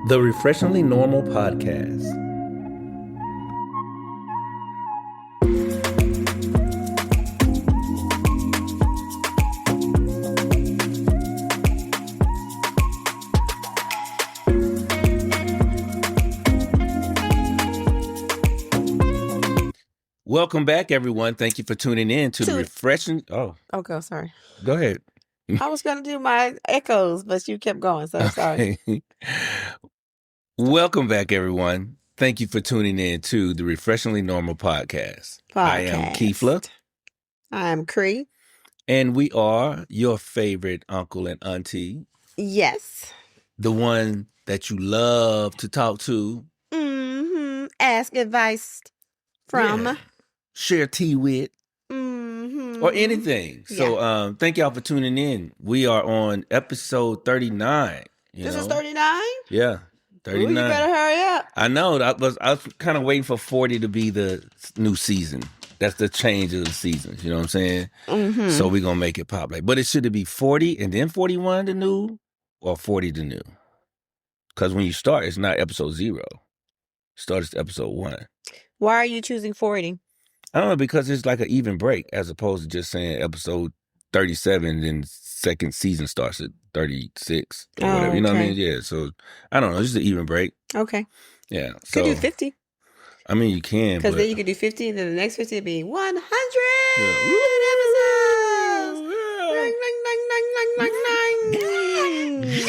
The Refreshingly Normal Podcast. Welcome back, everyone. Thank you for tuning in to the refreshing. Okay, sorry. Go ahead. I was going to do my echoes, but you kept going, so sorry. Welcome back, everyone. Thank you for tuning in to the Refreshingly Normal Podcast. I am Kēfla. I am Cree. And we are your favorite uncle and auntie. Yes. The one that you love to talk to. Mm-hmm. Ask advice from. Yeah. Share tea with. Mm-hmm. Or anything. So thank y'all for tuning in. We are on episode 39. This is 39? Yeah. 39. Ooh, you better hurry up. I know. I was kind of waiting for 40 to be the new season. That's the change of the seasons. You know what I'm saying? Mm-hmm. So we're going to make it popular. But it should be 40 and then 41 the new or 40 the new? Because when you start, it's not episode 0. Start at episode 1. Why are you choosing 40? I don't know, because it's like an even break as opposed to just saying episode 37 then second season starts at 36 or whatever. You know what I mean? Yeah. So I don't know. It's just an even break. Okay. Yeah. So, could do 50. I mean, you can. Because then you could do 50 and then the next 50 would be 100 episodes.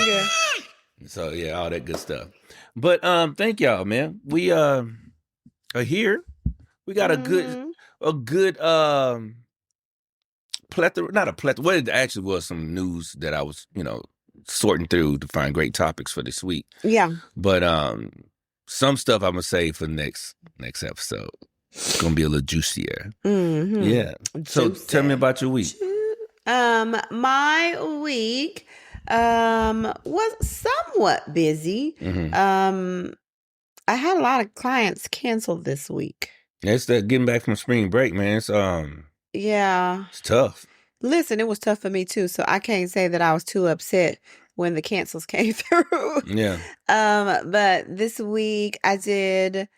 Yeah. So yeah, all that good stuff. But thank y'all, man. We are here. We got a good plethora, not a plethora. Well, it actually was some news that I was, sorting through to find great topics for this week. Yeah. But some stuff I'm gonna save for next episode. It's gonna be a little juicier. Mm-hmm. Yeah. So tell me about your week. My week was somewhat busy. Mm-hmm. I had a lot of clients canceled this week. It's that getting back from spring break, man. It's it's tough. Listen, it was tough for me too, so I can't say that I was too upset when the cancels came through. Yeah. But this week I did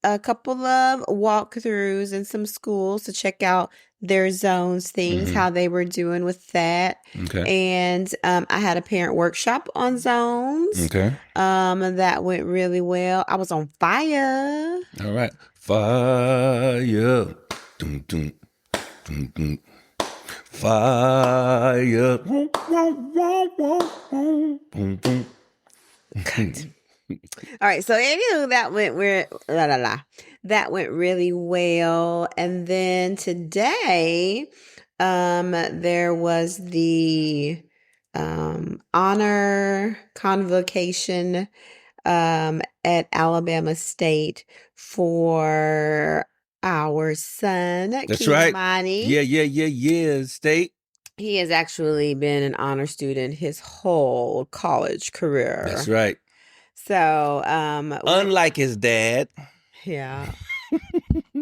a couple of walkthroughs in some schools to check out their zones, things, how they were doing with that. Okay. And I had a parent workshop on zones. Okay. That went really well. I was on fire. All right. Fire. Dum, dum, dum, dum. Fire. Boom, boom, boom. All right, so anywho, that went really well. And then today, there was the honor convocation at Alabama State for our son. That's Kimani. Right. Yeah. State. He has actually been an honor student his whole college career. That's right. So, unlike his dad. Yeah.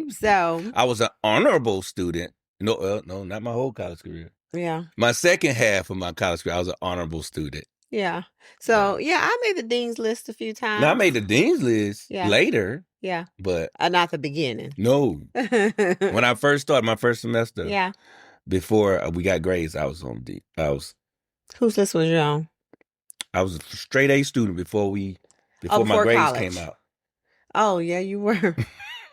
So I was an honorable student. No, not my whole college career. Yeah. My second half of my college career, I was an honorable student. Yeah. So I made the dean's list a few times. Now I made the dean's list later. Yeah. But not the beginning. No. When I first started my first semester. Yeah. Before we got grades, I was on Whose list was you on? I was a straight A student before my grades college came out. Oh, yeah, you were.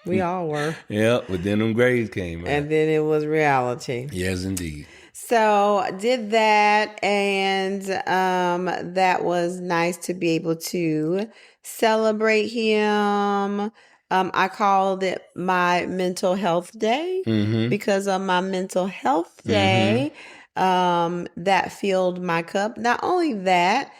We all were. Yeah, but then them grades came out. And then it was reality. Yes, indeed. So did that, and that was nice to be able to celebrate him. I called it my mental health day because on my mental health day, that filled my cup. Not only that,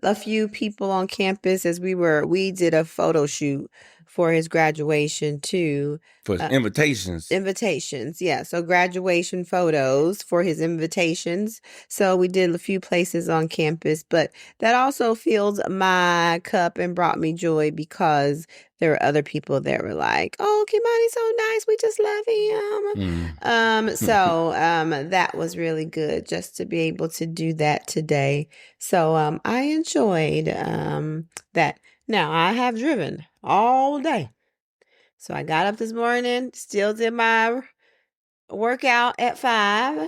a few people on campus we did a photo shoot for his graduation too. For his invitations. Invitations, yeah. So graduation photos for his invitations. So we did a few places on campus, but that also filled my cup and brought me joy because there were other people that were like, "Oh, Kimani's so nice. We just love him." So that was really good just to be able to do that today. So I enjoyed that. Now I have driven all day. So I got up this morning, still did my workout at 5,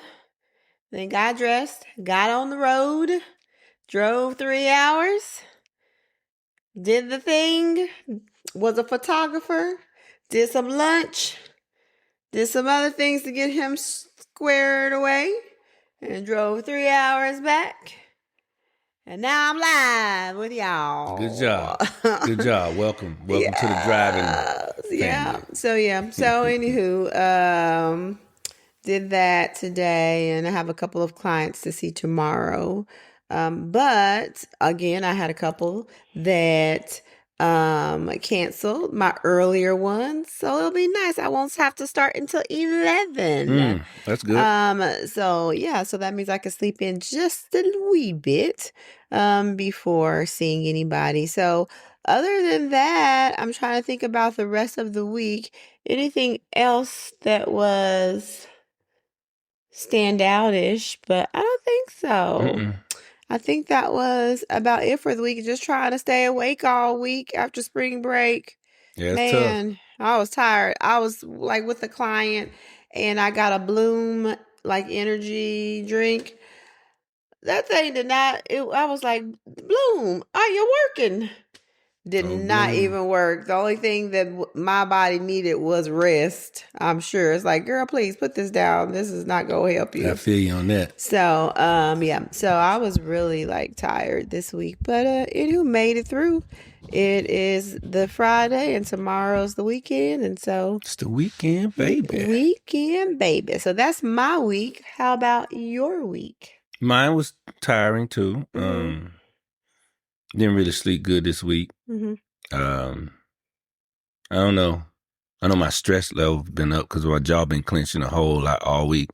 then got dressed, got on the road, drove 3 hours, did the thing, was a photographer, did some lunch, did some other things to get him squared away, and drove 3 hours back. And now I'm live with y'all. Good job. Good job. Welcome to the driving family. Yeah. So anywho, did that today, and I have a couple of clients to see tomorrow. But again, I had a couple that canceled my earlier ones, so it'll be nice. I won't have to start until 11. That's good. So that means I can sleep in just a wee bit before seeing anybody. So other than that, I'm trying to think about the rest of the week. Anything else that was standout-ish, but I don't think so. I think that was about it for the week. Just trying to stay awake all week after spring break. Yeah, Man, tough. I was tired. I was like with a client and I got a Bloom like energy drink. That thing did not, I was like, Bloom, are you working? Did not even work. The only thing that my body needed was rest. I'm sure. It's like, girl, please put this down. This is not going to help you. I feel you on that. So, yeah. So I was really like tired this week, but anywho, made it through. It is the Friday and tomorrow's the weekend, and so it's the weekend, baby. Weekend, baby. So that's my week. How about your week? Mine was tiring too. Didn't really sleep good this week. I don't know. I know my stress level been up because my jaw been clenching a whole lot all week.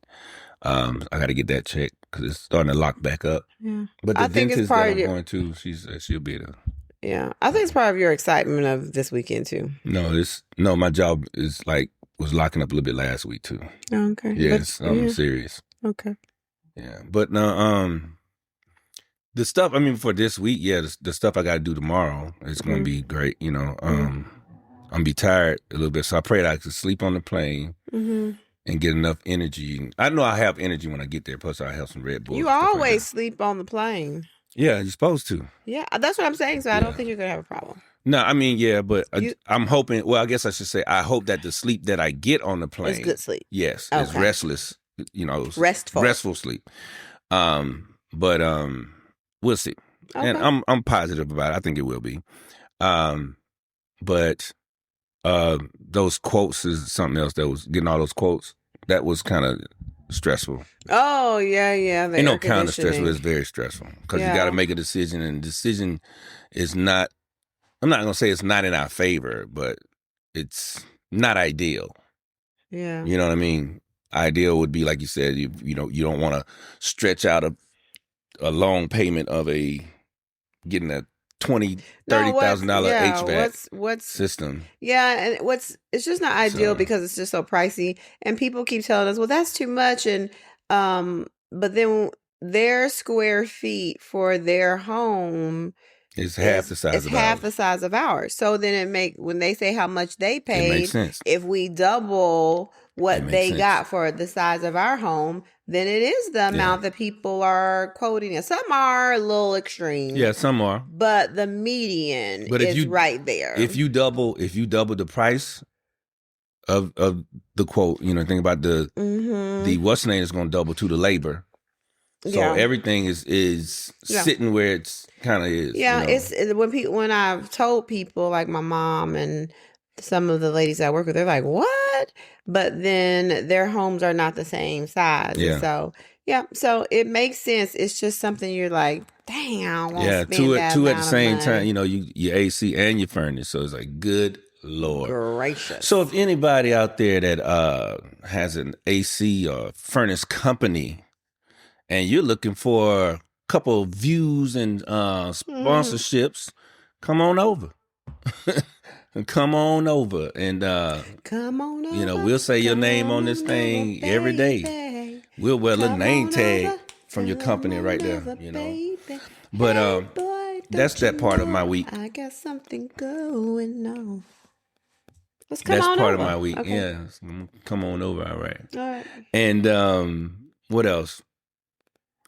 I got to get that checked because it's starting to lock back up. Yeah. But the dentist that I'm going to, she'll be there. Yeah, I think it's part of your excitement of this weekend too. No, my jaw was locking up a little bit last week too. Oh, okay. Yes, I'm serious. Okay. Yeah, but no, the stuff, I mean, for this week, the stuff I got to do tomorrow is going to be great, you know. I'm going to be tired a little bit, so I pray that I can sleep on the plane and get enough energy. I know I have energy when I get there, plus I have some Red Bull. You always sleep on the plane. Yeah, you're supposed to. Yeah, that's what I'm saying, so I don't think you're going to have a problem. No, I mean, yeah, but I'm hoping, well, I guess I should say, I hope that the sleep that I get on the plane. It's good sleep. Yes, it's restless, you know. Restful sleep. But we'll see. Okay. And I'm positive about it. I think it will be. But those quotes is something else that was getting all those quotes. That was kind of stressful. Oh, yeah. Ain't no kind of stressful. It's very stressful because you got to make a decision, and the decision is not, I'm not going to say it's not in our favor, but it's not ideal. Yeah. You know what I mean? Ideal would be, like you said, you don't want to stretch out a long payment of getting a $20,000-$30,000 HVAC system. Yeah, and it's just not ideal because it's just so pricey, and people keep telling us, well, that's too much, and but then their square feet for their home is half the size of ours. So then when they say how much they paid, it makes sense. If we double what they got for the size of our home, then it is the amount that people are quoting. And some are a little extreme. Yeah, some are. But the median is right there. If you double the price of the quote, think about the what's the name is going to double to the labor. So everything is sitting where it's kind of is. Yeah, it's when I've told people like my mom and some of the ladies I work with, they're like, "What?" But then their homes are not the same size. Yeah. So so it makes sense. It's just something you're like, "Dang, I won't spend that two at the same money. time. Your AC and your furnace. So it's like good Lord. gracious. So if anybody out there that has an AC or furnace company and you're looking for a couple of views and sponsorships, come on over. Come on over. And, come on over. you know, we'll say your name on this thing every day. We'll wear a little name tag from your company right there, you know. But that's that part of my week. I got something going on. Let's come That's on part over. of my week. Okay. Yeah. Come on over. All right. All right. And what else?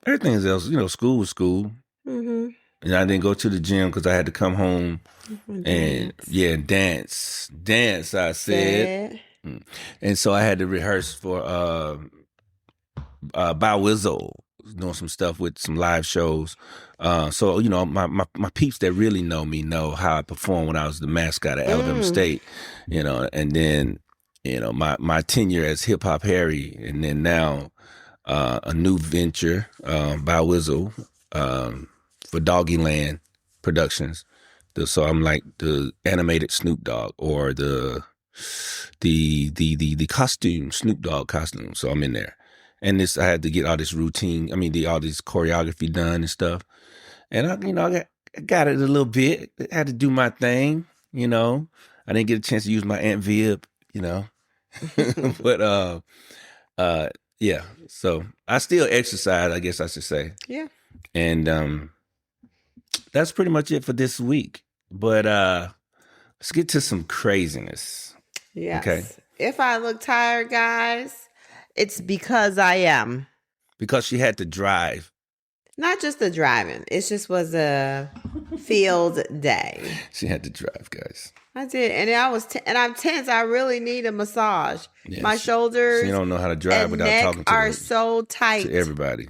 Everything else, you know, school was school. Mm-hmm. And I didn't go to the gym because I had to come home and dance. I said. And so I had to rehearse for Bow Wizzle, doing some stuff with some live shows. So, you know, my peeps that really know me know how I performed when I was the mascot at Alabama State, you know, and then, you know, my tenure as Hip Hop Harry, and then now a new venture, Bow Wizzle, for Doggyland Productions. So I'm like the animated Snoop Dogg, or the costume, Snoop Dogg costume. So I'm in there. And I had to get all this routine, all this choreography done and stuff. And I got it a little bit. I had to do my thing, you know. I didn't get a chance to use my Aunt Viv, you know. But yeah. So I still exercise, I guess I should say. Yeah. And that's pretty much it for this week. But let's get to some craziness. Yes. Okay. If I look tired, guys, it's because I am. Because she had to drive. Not just the driving. It just was a field day. She had to drive, guys. I did. And I'm tense. I really need a massage. Yes. My shoulders You don't know how to drive and without neck talking to are so tight. To everybody.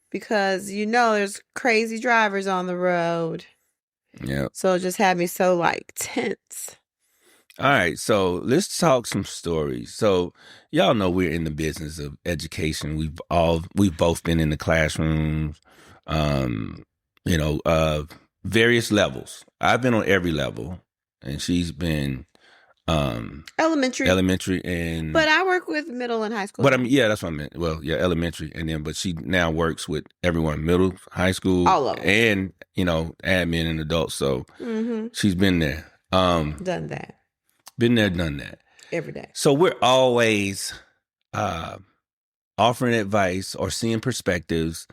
Because, you know, there's crazy drivers on the road. Yeah. So it just had me so tense. All right, so let's talk some stories. So y'all know we're in the business of education. We've both been in the classrooms, various levels. I've been on every level, and she's been elementary, and but I work with middle and high school. But that's what I meant. Well, yeah, elementary, and then but she now works with everyone, middle, high school, all of them, and admin and adults. So she's been there, done that. Been there, done that. Every day. So we're always offering advice or seeing perspectives,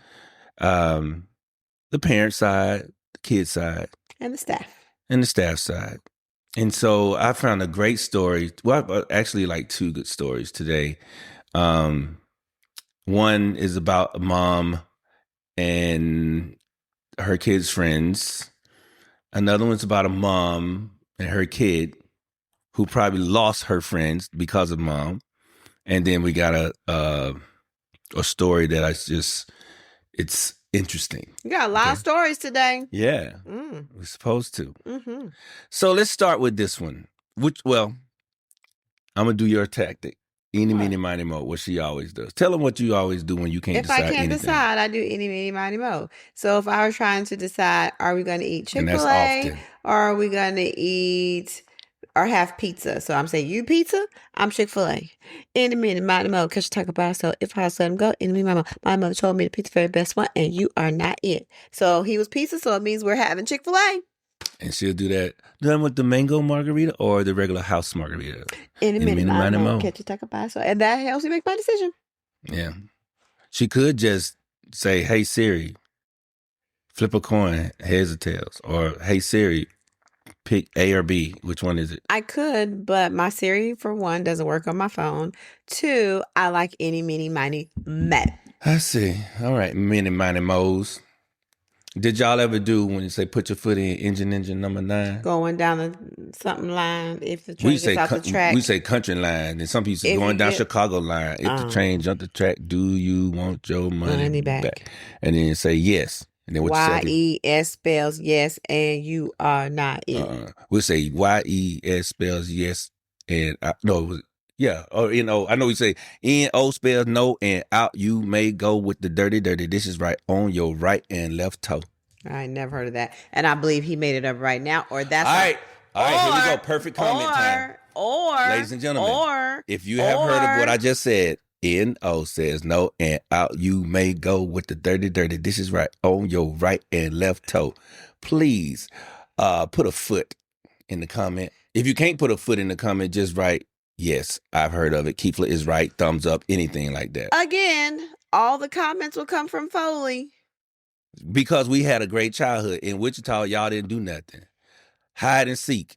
the parent side, the kid side. And the staff. And the staff side. And so I found a great story. Well, actually like two good stories today. One is about a mom and her kid's friends. Another one's about a mom and her kid who probably lost her friends because of mom. And then we got a story that it's interesting. You got a lot of stories today. Yeah, we're supposed to. Mm-hmm. So let's start with this one. I'm going to do your tactic. Eeny, meeny, miny, mo, what she always does. Tell them what you always do when you can't decide anything. If I can't decide, I do eeny, meeny, miny, mo. So if I was trying to decide, are we going to eat Chick-fil-A or are we going to eat or have pizza? So I'm saying you pizza, I'm Chick-fil-A. Eeny, meeny, miny, mo, catch talk about. So if I was let him go, eeny, meeny, miny, mo. My mother told me the pizza very best one and you are not it. So he was pizza, so it means we're having Chick-fil-A. And she'll do that. Done with the mango margarita or the regular house margarita. In a minute, mama, catch you talk about. So, and that helps me make my decision. Yeah. She could just say, hey, Siri, flip a coin, heads or tails. Or, hey, Siri, pick A or B. Which one is it? I could, but my Siri, for one, doesn't work on my phone. Two, I like eeny, meeny, miny, mo. I see. All right, meeny, miny, mo's. Did y'all ever do when you say put your foot in engine number 9? Going down the something line if the train gets off the track. We say country line, and some people say going down Chicago line. If the train jumped the track, do you want your money back? And then say yes. And then what Y-E-S spells yes, and you are not it. We'll say Y-E-S spells yes, and yeah. Or I know we say N-O spells no, and out you may go with the dirty. This is right on your right and left toe. I never heard of that. And I believe he made it up right now, or that's all right. All right, here we go. Perfect comment time. Ladies and gentlemen, if you have heard of what I just said, N-O says no, and out you may go with the dirty dishes right on your right and left toe. Please put a foot in the comment. If you can't put a foot in the comment, just write, yes, I've heard of it. Kēfla is right. Thumbs up, anything like that. Again, all the comments will come from Foley. Because we had a great childhood. In Wichita, y'all didn't do nothing. Hide and seek.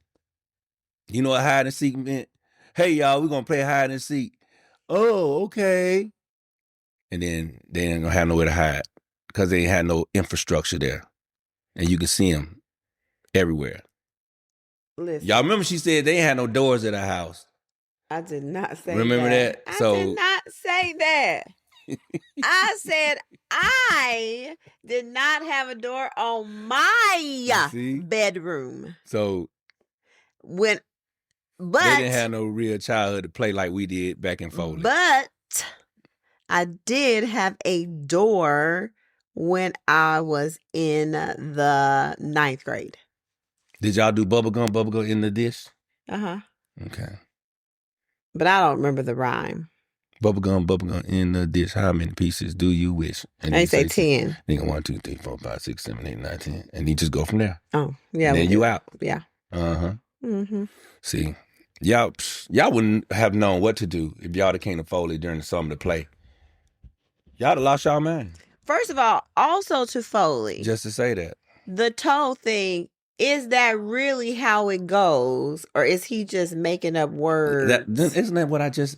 You know what hide and seek meant? Hey, y'all, we're going to play hide and seek. Oh, okay. And then they ain't going to have nowhere to hide because they ain't had no infrastructure there. And you can see them everywhere. Listen. Y'all remember she said they ain't had no doors at her house. I did not say remember that. I did not say that. I said I did not have a door on my bedroom. So but they didn't have no real childhood to play like we did back in Foley. But I did have a door when I was in the 9th grade. Did y'all do bubblegum in the dish? Uh-huh. Okay. But I don't remember the rhyme. Bubblegum in the dish. How many pieces do you wish? And I say 10. Nigga 1, 2, 3, 4, 5, 6, 7, 8, 9, 10. And you just go from there. Oh, yeah. And then you out. Yeah. Uh-huh. Mm-hmm. See, y'all wouldn't have known what to do if y'all came to Foley during the summer to play. Y'all have lost y'all mind. First of all, also to Foley. Just to say that. The toe thing, is that really how it goes? Or is he just making up words? Isn't that what I just...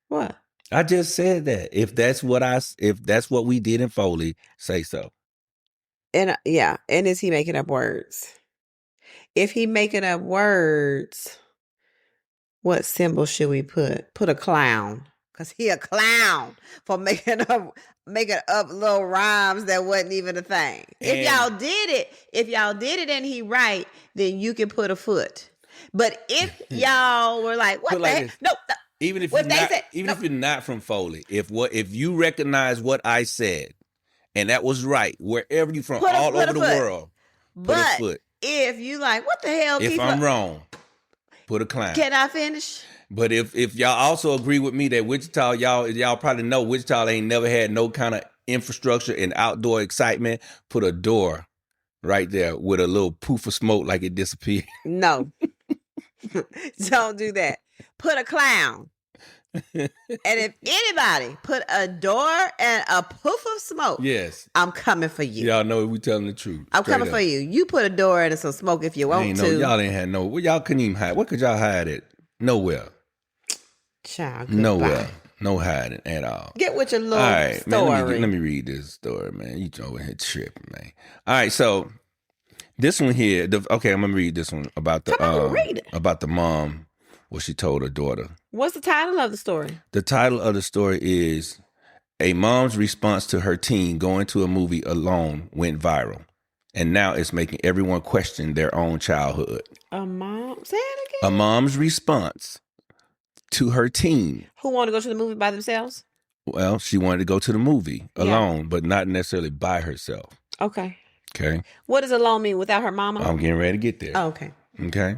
What? I just said that. If that's what we did in Foley, say so. And yeah, and is he making up words? If he making up words, what symbol should we put? Put a clown, cause he a clown for making up little rhymes that wasn't even a thing. If y'all did it and he right, then you can put a foot. But if y'all were like, what the heck? No. Even if you're not from Foley, if you recognize what I said, and that was right, wherever you from, all over the world, put a foot. If you like, what the hell? If I'm wrong, put a clown. Can I finish? But if y'all also agree with me that Wichita, y'all probably know Wichita ain't never had no kind of infrastructure and outdoor excitement, put a door right there with a little poof of smoke like it disappeared. No. Don't do that. Put a clown. And if anybody put a door and a poof of smoke, yes, I'm coming for you. Y'all know we telling the truth. I'm coming for you. You put a door and some smoke if you want to. Y'all ain't had y'all couldn't even hide. What could y'all hide it? Nowhere. Child, nowhere. No hiding at all. Get with your little story. Man, let me read this story, man. You over here tripping, man. All right, so this one here. I'm gonna read this one about the mom. What she told her daughter. What's the title of the story? The title of the story is A Mom's Response to Her Teen Going to a Movie Alone Went Viral. And now it's making everyone question their own childhood. A mom? Say it again. A mom's response to her teen. Who wanted to go to the movie by themselves? Well, she wanted to go to the movie alone, but not necessarily by herself. Okay. Okay. What does alone mean? Without her mama? I'm getting ready to get there. Oh, okay. Okay.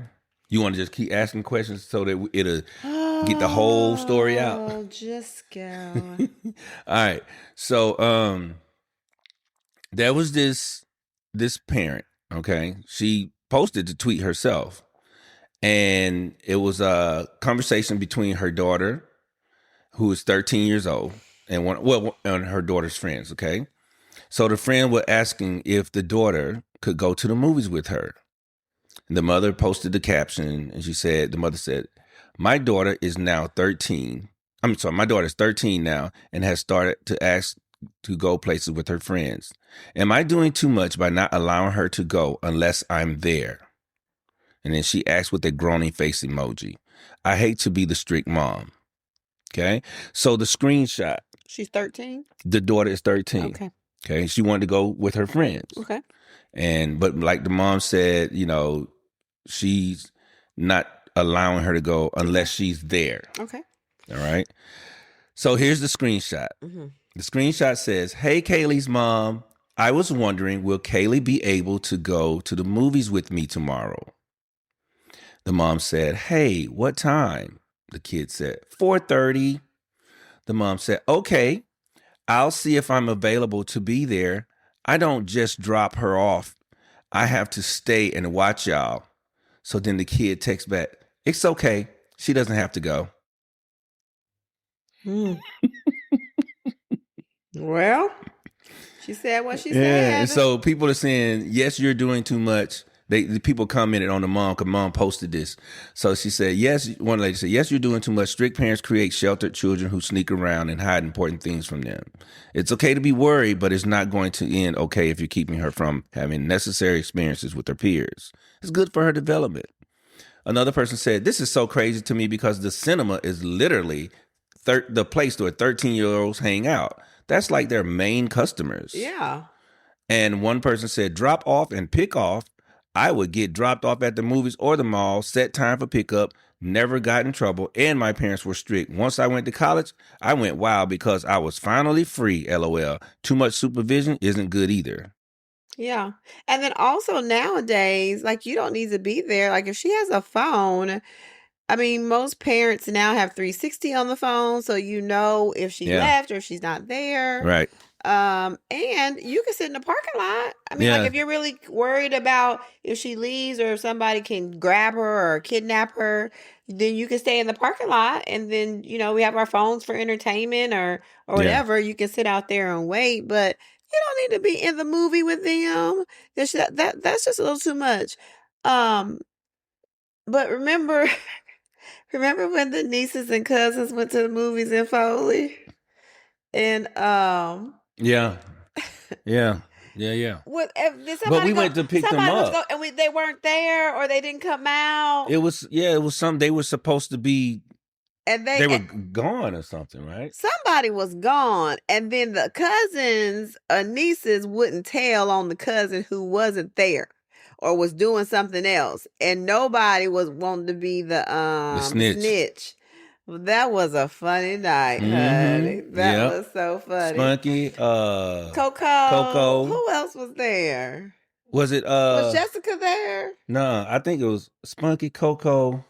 You want to just keep asking questions so that it'll get the whole story out? Oh, just go. All right. So there was this parent, okay? She posted the tweet herself. And it was a conversation between her daughter, who is 13 years old, and her daughter's friends, okay? So the friend was asking if the daughter could go to the movies with her. The mother posted the caption, and the mother said, my daughter is now 13. My daughter is 13 now and has started to ask to go places with her friends. Am I doing too much by not allowing her to go unless I'm there? And then she asked with a groaning face emoji. I hate to be the strict mom. Okay. So the screenshot. She's 13? The daughter is 13. Okay. Okay. She wanted to go with her friends. Okay. But like the mom said, she's not allowing her to go unless she's there. Okay. All right. So here's the screenshot. Mm-hmm. The screenshot says, hey, Kaylee's mom, I was wondering, will Kaylee be able to go to the movies with me tomorrow? The mom said, hey, what time? The kid said, 4:30. The mom said, okay, I'll see if I'm available to be there. I don't just drop her off. I have to stay and watch y'all. So then the kid texts back, it's okay. She doesn't have to go. Hmm. Well, she said what she Yeah. And said. so people are saying, yes, you're doing too much. The people commented on the mom because mom posted this. So she said, yes, one lady said, yes, you're doing too much. Strict parents create sheltered children who sneak around and hide important things from them. It's okay to be worried, but it's not going to end okay if you're keeping her from having necessary experiences with her peers. It's good for her development. Another person said, this is so crazy to me because the cinema is literally the place where 13-year-olds hang out. That's like their main customers. Yeah. And one person said, drop off and pick off. I would get dropped off at the movies or the mall, set time for pickup, never got in trouble, and my parents were strict. Once I went to college, I went wild because I was finally free, LOL. Too much supervision isn't good either. Yeah. And then also nowadays, like you don't need to be there. Like if she has a phone, I mean, most parents now have 360 on the phone, so you know if she Yeah. left or if she's not there. Right. And you can sit in the parking lot. I mean, like Yeah. if you're really worried about if she leaves or if somebody can grab her or kidnap her, then you can stay in the parking lot and then, we have our phones for entertainment or Yeah. whatever. You can sit out there and wait, but you don't need to be in the movie with them. That's just a little too much. But remember remember when the nieces and cousins went to the movies in Foley? And Yeah. Yeah. Yeah. what did But somebody we go? went to pick them Somebody went to go, up. and they weren't there, or they didn't come out, It was some, they were supposed to be, and they were gone or something, right? somebody was gone, and then the cousins or nieces wouldn't tell on the cousin who wasn't there or was doing something else, and nobody was wanting to be the snitch. snitch. Well, that was a funny night, honey. Mm-hmm. That Yep. was so funny. Spunky, Coco. Who else was there? Was it Was Jessica there? no, I think it was Spunky, Coco,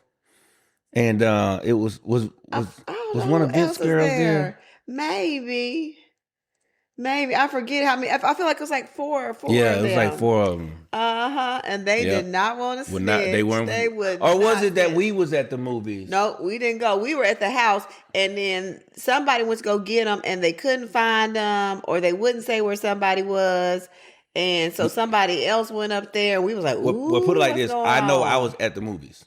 and it I don't was know one who of Vince's else was girls there? there. Maybe. Maybe. I forget how many. I feel like it was like four Yeah, of it was like them. 4 of them. Uh-huh. And they did Yep. not want to Would not they snitch. weren't They would or was not it that snitch. we was at the movies? No, we didn't go. We were at the house, and then somebody went to go get them, and they couldn't find them, or they wouldn't say where somebody was, and so somebody else went up there. We was like, Well, put it "Ooh, like what's this. going I know I on?" was at the movies.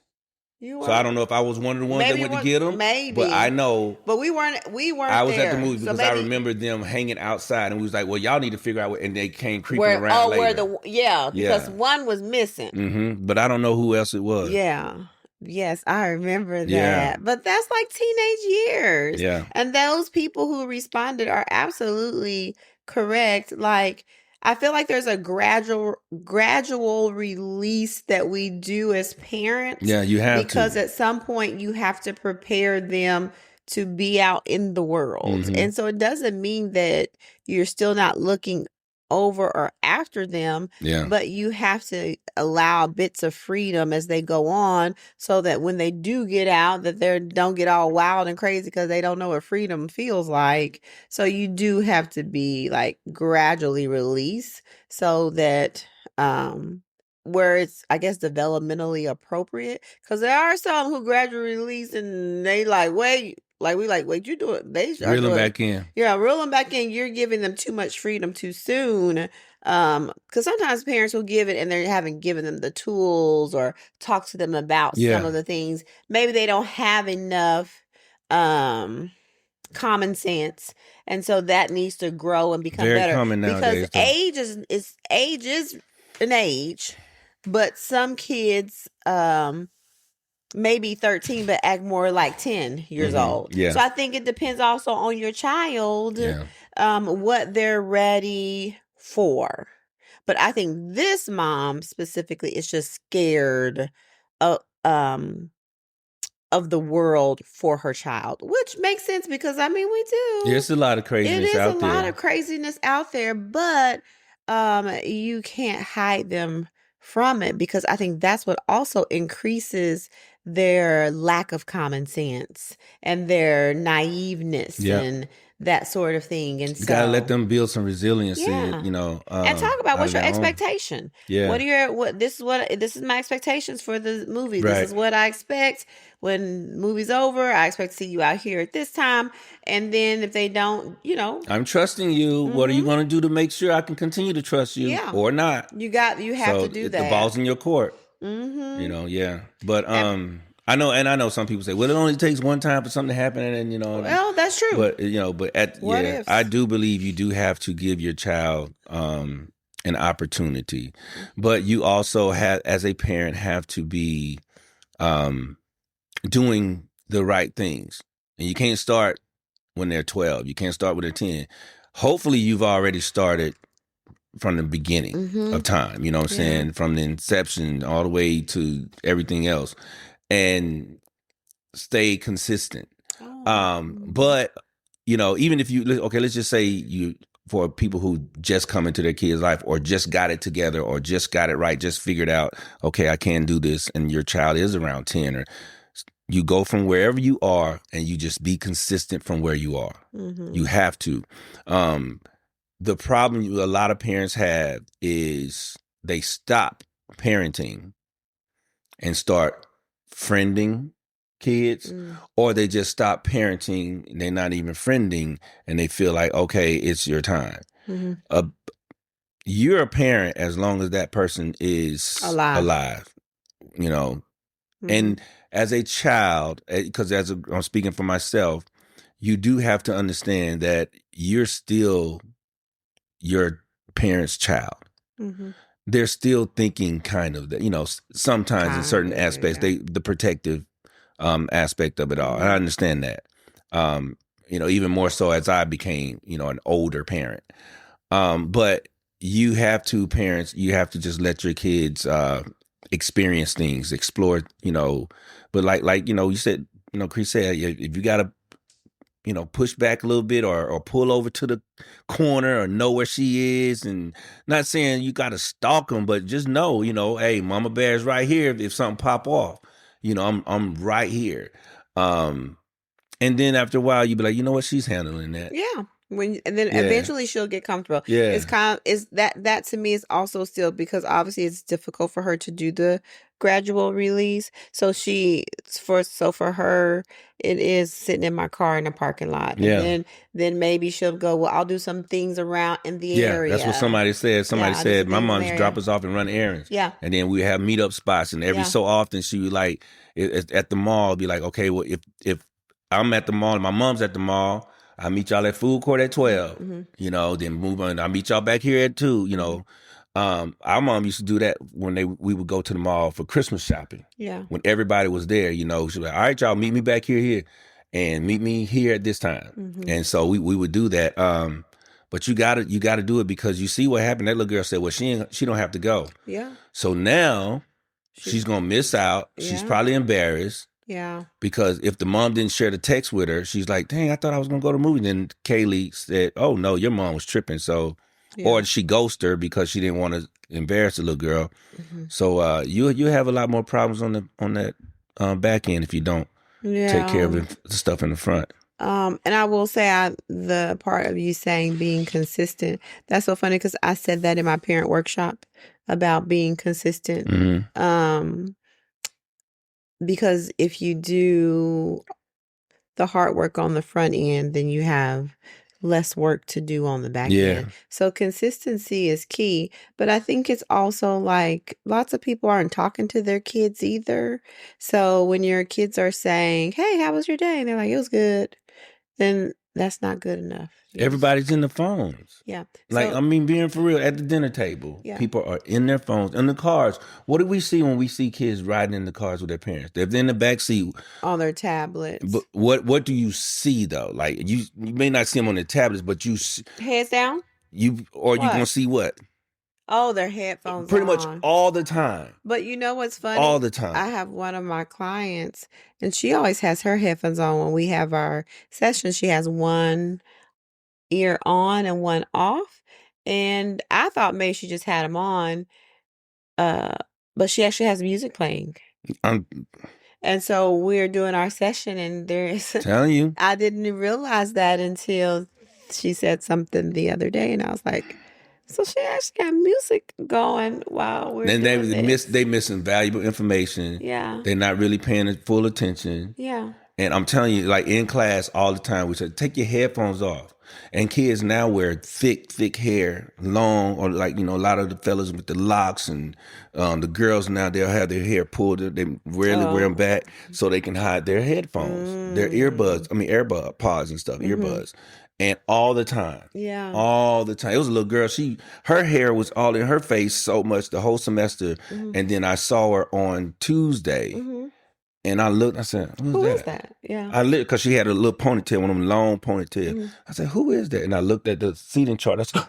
You So I don't were. know if I was one of the ones that Maybe you went to weren't. get them, but I Maybe, know but we weren't. We weren't I was there. at the movies So because I maybe remember them hanging outside, and we was like, "Well, y'all need to figure out what." And they came creeping where? around Oh, later. where the because Yeah. one was missing. Mm-hmm. But I don't know who else it was. Yeah. Yes, I remember Yeah. that. But that's like teenage years. Yeah. And those people who responded are absolutely correct. Like I feel like there's a gradual release that we do as parents Yeah, you have because to. at some point you have to prepare them to be out in the world. Mm-hmm. And so it doesn't mean that you're still not looking over or after them, Yeah. but you have to allow bits of freedom as they go on so that when they do get out that they don't get all wild and crazy because they don't know what freedom feels like. So you do have to be like gradually release so that where it's I guess developmentally appropriate, because there are some who gradually release and they like wait, like we like wait, you do it, they are Reel them doing back in. yeah, reel them back in. You're giving them too much freedom too soon. Because sometimes parents will give it and they haven't given them the tools or talk to them about some Yeah. of the things. Maybe they don't have enough common sense, and so that needs to grow and become Very better. common Because nowadays, though. age is an age, but some kids maybe 13 but act more like 10 years old. Yeah. So I think it depends also on your child, Yeah. what they're ready for. But I think this mom specifically is just scared of the world for her child, which makes sense because I mean we do. There's a lot of It craziness is a out lot there. of craziness out there, but you can't hide them from it, because I think that's what also increases their lack of common sense and their naiveness Yeah. and that sort of thing. And You gotta let so, them build some resiliency, yeah. you know, And talk about out what's of your their own. expectation. Yeah. This is my expectations for the movie. This Right. is what I expect when movie's over. I expect to see you out here at this time. And then if they don't, I'm trusting you. What are you mm-hmm, going to do to make sure I can continue to trust you yeah, or not? you have to So do the that. ball's in your court, you Mm-hmm. know. Yeah, but And I know some people say, well, it only takes one time for something to happen, and you know, well, that's true. but you know, What I ifs? do believe you do have to give your child an opportunity, Mm-hmm. but you also have, as a parent, have to be um doing the right things, and you can't start when they're 12. You can't start when they're 10. Hopefully, you've already started from the beginning Mm-hmm. of time, you know what I'm Yeah. saying? From the inception all the way to everything else, and stay consistent. Oh. But, you know, even if you, okay, let's just say you, for people who just come into their kid's life or just got it together or just got it right, just figured out, okay, I can do this, and your child is around 10, or you go from wherever you are and you just be consistent from where you are. Mm-hmm. You have to. Um, the problem a lot of parents have is they stop parenting and start friending kids, Mm. or they just stop parenting, they're not even friending, and they feel like, okay, it's your time. Mm-hmm. uh, you're a parent as long as that person is Alive. alive, you know. Mm-hmm. And as a child, because I'm speaking for myself, you do have to understand that you're still your parent's child. Mm-hmm. They're still thinking kind of that, you know, sometimes in Kind certain of, aspects, yeah. the protective aspect of it all. And Mm-hmm. I understand that. You know, even more so as I became, you know, an older parent. But you have to, parents, you have to just let your kids experience things, explore, you know. But like, you know, you said, you know, Chris said, if you gotta, you know, push back a little bit, or pull over to the corner, or know where she is. And not saying you got to stalk them, but just know, you know, hey, Mama Bear's right here. If something pop off, you know, I'm right here. Um, and then after a while, you be like, you know what, she's handling that. Yeah. And then Yeah, eventually she'll get comfortable. yeah, It's kind of is that to me is also still, because obviously it's difficult for her to do the gradual release. So for her it is sitting in my car in the parking lot. And yeah. then maybe she'll go, well, I'll do some things around in the Yeah, that's what area. somebody said. Somebody Yeah, I'll do said some my things in mom the used to drop area. us off and run errands, Yeah. and then we have meetup spots. And every Yeah. so often, she would like at the mall be like, okay, well, if I'm at the mall and my mom's at the mall, I meet y'all at food court at 12. Mm-hmm. You know, then move on. I meet y'all back here at 2. You Mm-hmm. know, our mom used to do that when we would go to the mall for Christmas shopping. Yeah. When everybody was there, you know, she was like, all right, y'all, meet me back here, and meet me here at this time. Mm-hmm. And so we would do that. But you gotta do it, because you see what happened. That little girl said, well, she don't have to go. Yeah. So now She's she's gonna miss out. She's yeah. probably embarrassed, Yeah. because if the mom didn't share the text with her, she's like, dang, I thought I was gonna go to the movie. Then Kaylee said, oh no, your mom was tripping. So, Yeah. or she ghosted her because she didn't want to embarrass the little girl. Mm-hmm. So you have a lot more problems on that back end if you don't take care of Yeah. the stuff in the front. And I will say, the part of you saying being consistent, that's so funny, because I said that in my parent workshop about being consistent. Mm-hmm. Because if you do the hard work on the front end, then you have less work to do on the back Yeah. end. So consistency is key, but I think it's also like lots of people aren't talking to their kids either. So when your kids are saying, "Hey, how was your day?" and they're like, "It was good," then that's not good enough. Everybody's in the phones. Yeah. Like, So I mean, being for real, at the dinner table, yeah. people are in their phones, in the cars. What do we see when we see kids riding in the cars with their parents? If they're in the back seat, On their tablets. but what do you see though? Like, you may not see them on their tablets, but Heads down? you What? gonna see what? Oh, their headphones Pretty much on. all the time. But you know what's funny? All the time. I have one of my clients, and she always has her headphones on when we have our sessions. She has one ear on and one off. And I thought maybe she just had them on, but she actually has music playing. I'm And so we're doing our session, and there's telling you. I didn't realize that until she said something the other day, and I was like, so she actually got music going while we're Then doing this. they missing valuable information. Yeah. They're not really paying it full attention. Yeah. And I'm telling you, like in class all the time, we said, take your headphones off. And kids now wear thick hair, long, or like, a lot of the fellas with the locks, and the girls now, they'll have their hair pulled. They rarely wear them back so they can hide their headphones, their earbuds, AirBud pods and stuff, earbuds. And all the time. Yeah. All the time. It was a little girl. Her hair was all in her face so much the whole semester. And then I saw her on Tuesday. And I looked, I said, who is that? Yeah. I looked, because she had a little ponytail, one of them long ponytails. I said, who is that? And I looked at the seating chart. I said,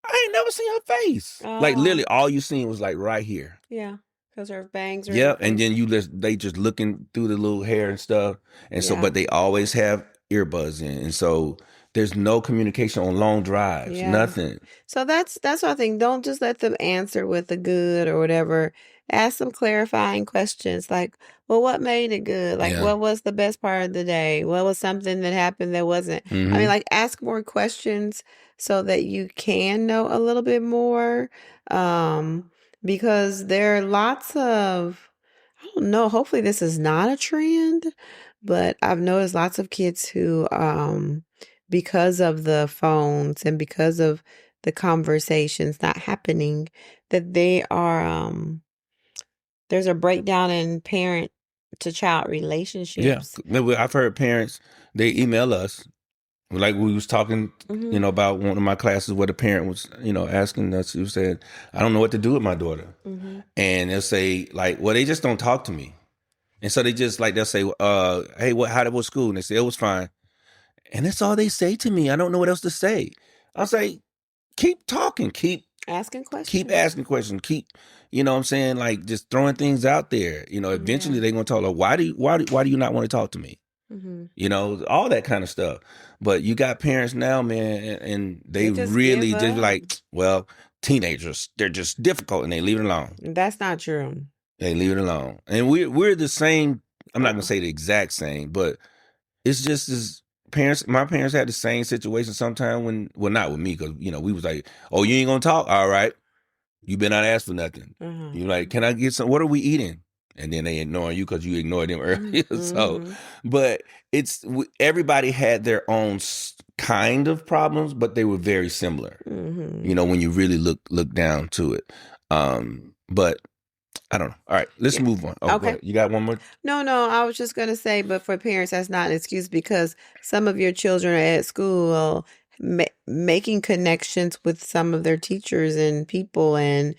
I ain't never seen her face. Like literally all you seen was like right here. Yeah. Because her bangs are. Yep. And then they just looking through the little hair and stuff. And so, but they always have earbuds in. And so there's no communication on long drives, nothing. So that's what I think. Don't just let them answer with the good or whatever. Ask some clarifying questions like, well, what made it good? Like, what was the best part of the day? What was something that happened that wasn't? I mean, like, ask more questions so that you can know a little bit more. Because there are lots of, I don't know, hopefully this is not a trend, but I've noticed lots of kids who, because of the phones and because of the conversations not happening, that they are, there's a breakdown in parent to child relationships. Yeah. I've heard parents, they email us. Like we was talking, about one of my classes where the parent was, asking us, who said, I don't know what to do with my daughter. And they'll say like, well, they just don't talk to me. And so they just they'll say, hey, how was school? And they say, it was fine. And that's all they say to me. I don't know what else to say. I'll say, keep talking, keep asking questions. Keep, you know what I'm saying? Like just throwing things out there. Eventually they're going to tell her, why do you not want to talk to me? All that kind of stuff. But you got parents now, man, and they really just like, well, teenagers, they're just difficult and they leave it alone. That's not true. They leave it alone. And we're the same. I'm not going to say the exact same, but it's just as my parents had the same situation sometime not with me, because, we was like, oh, you ain't going to talk? All right. You better not ask for nothing. You like, can I get some, what are we eating? And then they ignoring you because you ignored them earlier. So, but everybody had their own kind of problems, but they were very similar. When you really look down to it. But I don't know. All right, let's move on. Oh, okay. You got one more? No, I was just going to say, but for parents, that's not an excuse, because some of your children are at school making connections with some of their teachers and people. And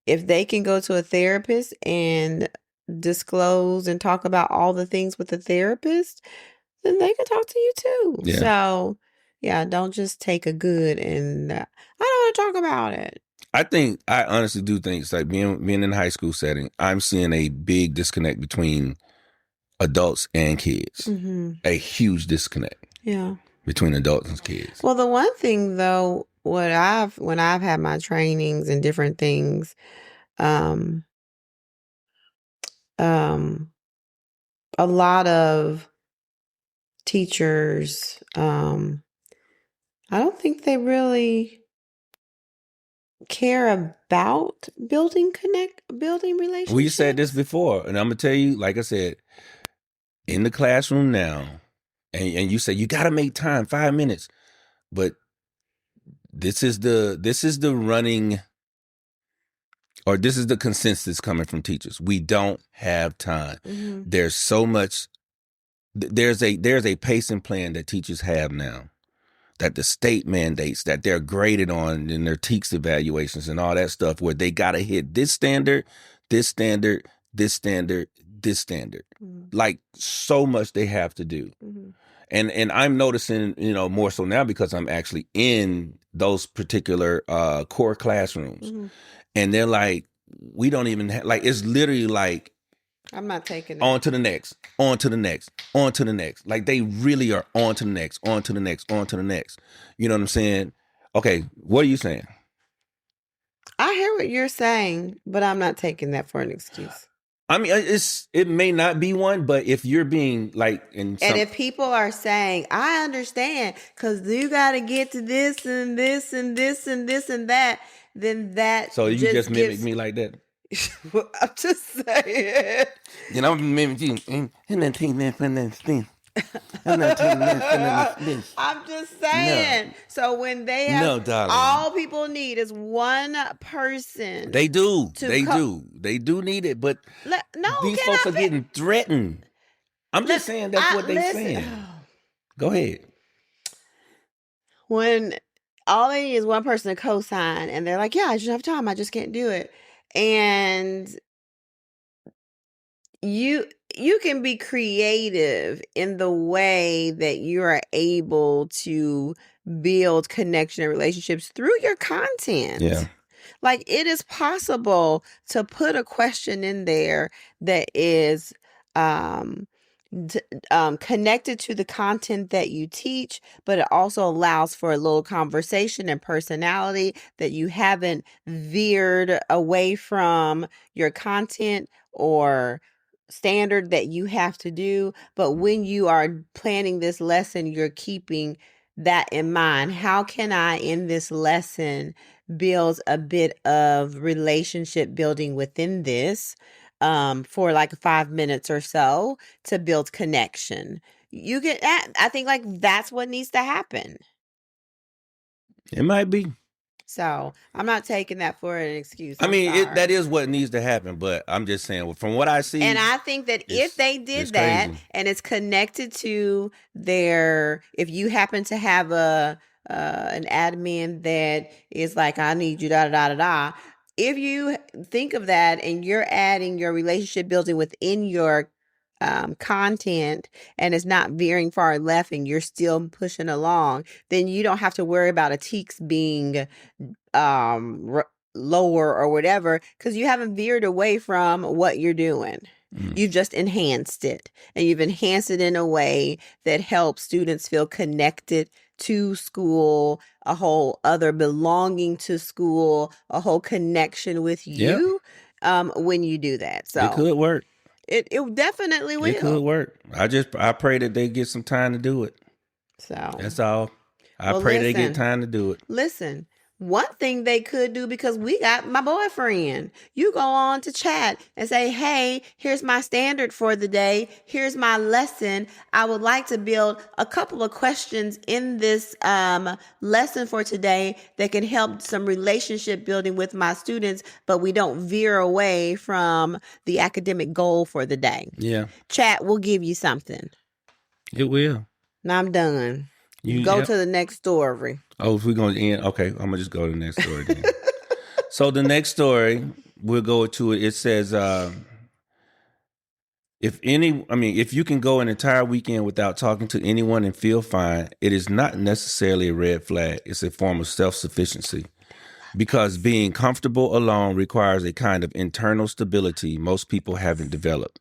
if they can go to a therapist and disclose and talk about all the things with the therapist, then they can talk to you too. Yeah. So, don't just take a good and I don't want to talk about it. I honestly do think it's like being in a high school setting, I'm seeing a big disconnect between adults and kids. A huge disconnect. Yeah. Between adults and kids. Well, the one thing though, when I've had my trainings and different things, a lot of teachers, I don't think they really care about building relationships. We said this before, and I'm gonna tell you, like I said, in the classroom now, and you say you gotta make time, 5 minutes, but this is the running, or this is the consensus coming from teachers. We don't have time. There's so much. There's a pacing plan that teachers have now, that the state mandates, that they're graded on in their TEKS evaluations and all that stuff, where they got to hit this standard, this standard, this standard, this standard. Like so much they have to do. And I'm noticing, more so now because I'm actually in those particular core classrooms. And they're like, we don't even have, like, it's literally like, I'm not taking it. On to the next, on to the next, on to the next. Like they really are on to the next, on to the next, on to the next. You know what I'm saying? Okay, what are you saying? I hear what you're saying, but I'm not taking that for an excuse. I mean, it may not be one, but if you're being like in And some, if people are saying, I understand, because you got to get to this and this and this and this and that, then that so you just just mimic gives. me like that. I'm just saying. Then I'm mimicking you. I'm just saying. No, So when they have, no, darling. all people need is one person. They do. To They do. They do need it, but no, these can folks I are getting threatened. I'm just saying that's what they listen. saying. Go ahead. When all they need is one person to co-sign, and they're like, "Yeah, I just have time. I just can't do it," and you can be creative in the way that you are able to build connection and relationships through your content. Yeah. Like, it is possible to put a question in there that is um connected to the content that you teach, but it also allows for a little conversation and personality, that you haven't veered away from your content or standard that you have to do. But when you are planning this lesson, you're keeping that in mind. How can I, in this lesson, build a bit of relationship building within this for like 5 minutes or so to build connection? You get that. I think like that's what needs to happen. It might be. So I'm not taking that for an excuse. I I'm mean, sorry. that is what needs to happen, but I'm just saying from what I see. And I think that if they did that, crazy. and it's connected to their, if you happen to have an admin that is like, I need you, da da da da. If you think of that and you're adding your relationship building within your content, and it's not veering far left and you're still pushing along, then you don't have to worry about a teaks being lower or whatever, because you haven't veered away from what you're doing. You've just enhanced it, and you've enhanced it in a way that helps students feel connected to school, a whole other belonging to school, a whole connection with you. When you do that, so it could work. It definitely will. It could work. I pray that they get some time to do it. So that's all. I pray they get time to do it. Listen, one thing they could do, because we got my boyfriend, you go on to chat and say, hey, here's my standard for the day. Here's my lesson. I would like to build a couple of questions in this lesson for today that can help some relationship building with my students, but we don't veer away from the academic goal for the day. Yeah. Chat will give you something. It will. Now I'm done. You go to the next story. Oh, if we're going to end, okay, I'm going to just go to the next story then. So the next story, we'll go to it. It says, if you can go an entire weekend without talking to anyone and feel fine, it is not necessarily a red flag. It's a form of self-sufficiency. Because being comfortable alone requires a kind of internal stability most people haven't developed.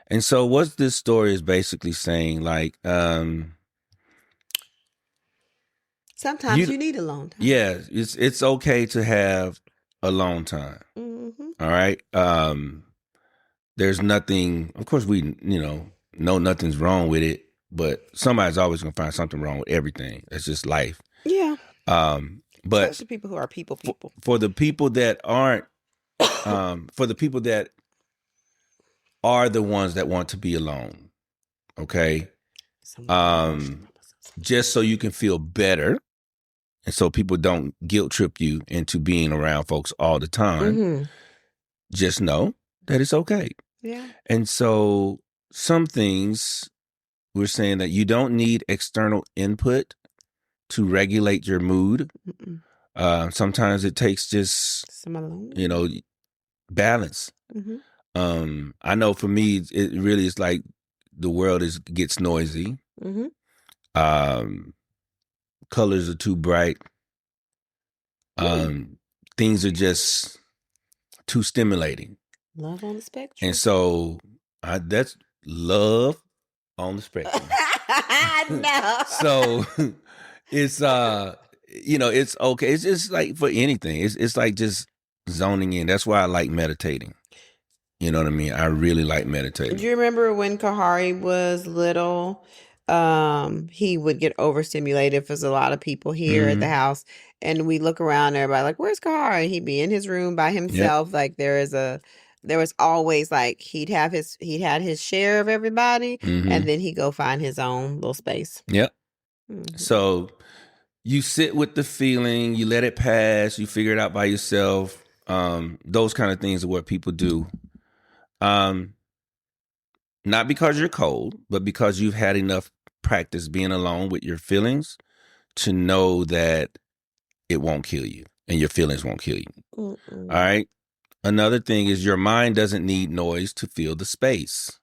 And so what this story is basically saying, like, sometimes you need alone time. Yeah, it's okay to have alone time. Mm-hmm. All right. There's nothing. Of course, we know nothing's wrong with it, but somebody's always gonna find something wrong with everything. That's just life. Yeah. But especially people who are people. For the people that aren't, for the people that are the ones that want to be alone, okay. Just so you can feel better. And so people don't guilt trip you into being around folks all the time. Just know that it's okay. Yeah. And so some things we're saying that you don't need external input to regulate your mood. Sometimes it takes just some alone, balance. I know for me, it really is like the world gets noisy. Colors are too bright. Things are just too stimulating. Love on the spectrum. And so that's love on the spectrum. No. So it's it's okay. It's just like for anything. It's like just zoning in. That's why I like meditating. You know what I mean? I really like Do meditating. you remember when Kahari was little? He would get overstimulated if there's a lot of people here at the house, and we look around, everybody like, "Where's Kahari?" He'd be in his room by Yep. himself. Like there was always like he'd had his share of everybody, and then he'd go find his own little space. Yep. Mhm. So you sit with the feeling, you let it pass, you figure it out by yourself. Those kind of things are what people do. Not because you're cold, but because you've had enough practice being alone with your feelings to know that it won't kill you and your feelings won't kill you. All right. Another thing is your mind doesn't need noise to fill the space.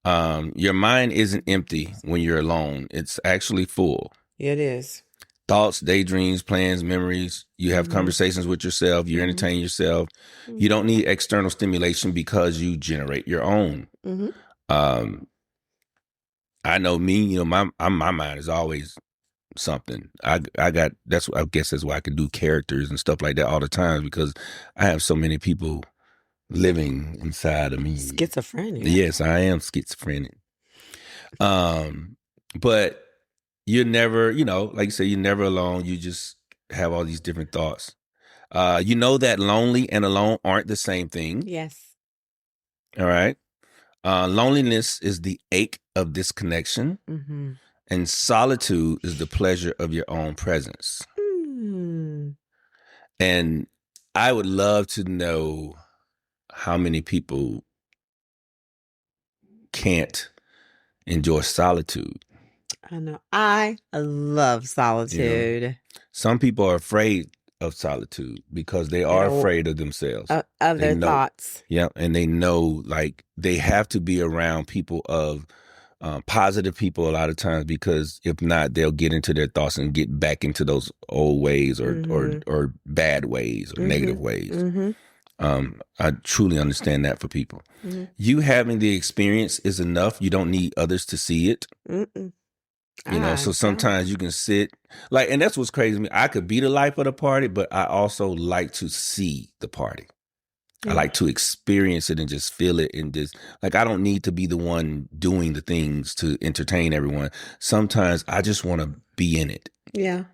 Your mind isn't empty when you're alone. It's actually full. It is. Thoughts, daydreams, plans, memories. You have conversations with yourself. You entertain yourself. You don't need external stimulation because you generate your own. I know me. My mind is always something. I got I guess that's why I can do characters and stuff like that all the time because I have so many people living inside of me. Schizophrenic. Yes, I am schizophrenic. But you're never, like you say, you're never alone. You just have all these different thoughts. You know that lonely and alone aren't the same thing. Yes. All right. Loneliness is the ache of disconnection, and solitude is the pleasure of your own presence. And I would love to know how many people can't enjoy solitude. I know. I love solitude. Some people are afraid of solitude because they are afraid of themselves. Of their thoughts. Yeah. And they know like they have to be around people of positive people a lot of times because if not, they'll get into their thoughts and get back into those old ways or bad ways or negative ways. I truly understand that for people. You having the experience is enough. You don't need others to see it. So sometimes you can sit and that's what's crazy to me. I could be the life of the party, but I also like to see the party. I like to experience it and just feel it and just I don't need to be the one doing the things to entertain everyone. Sometimes I just want to be in it. Yeah.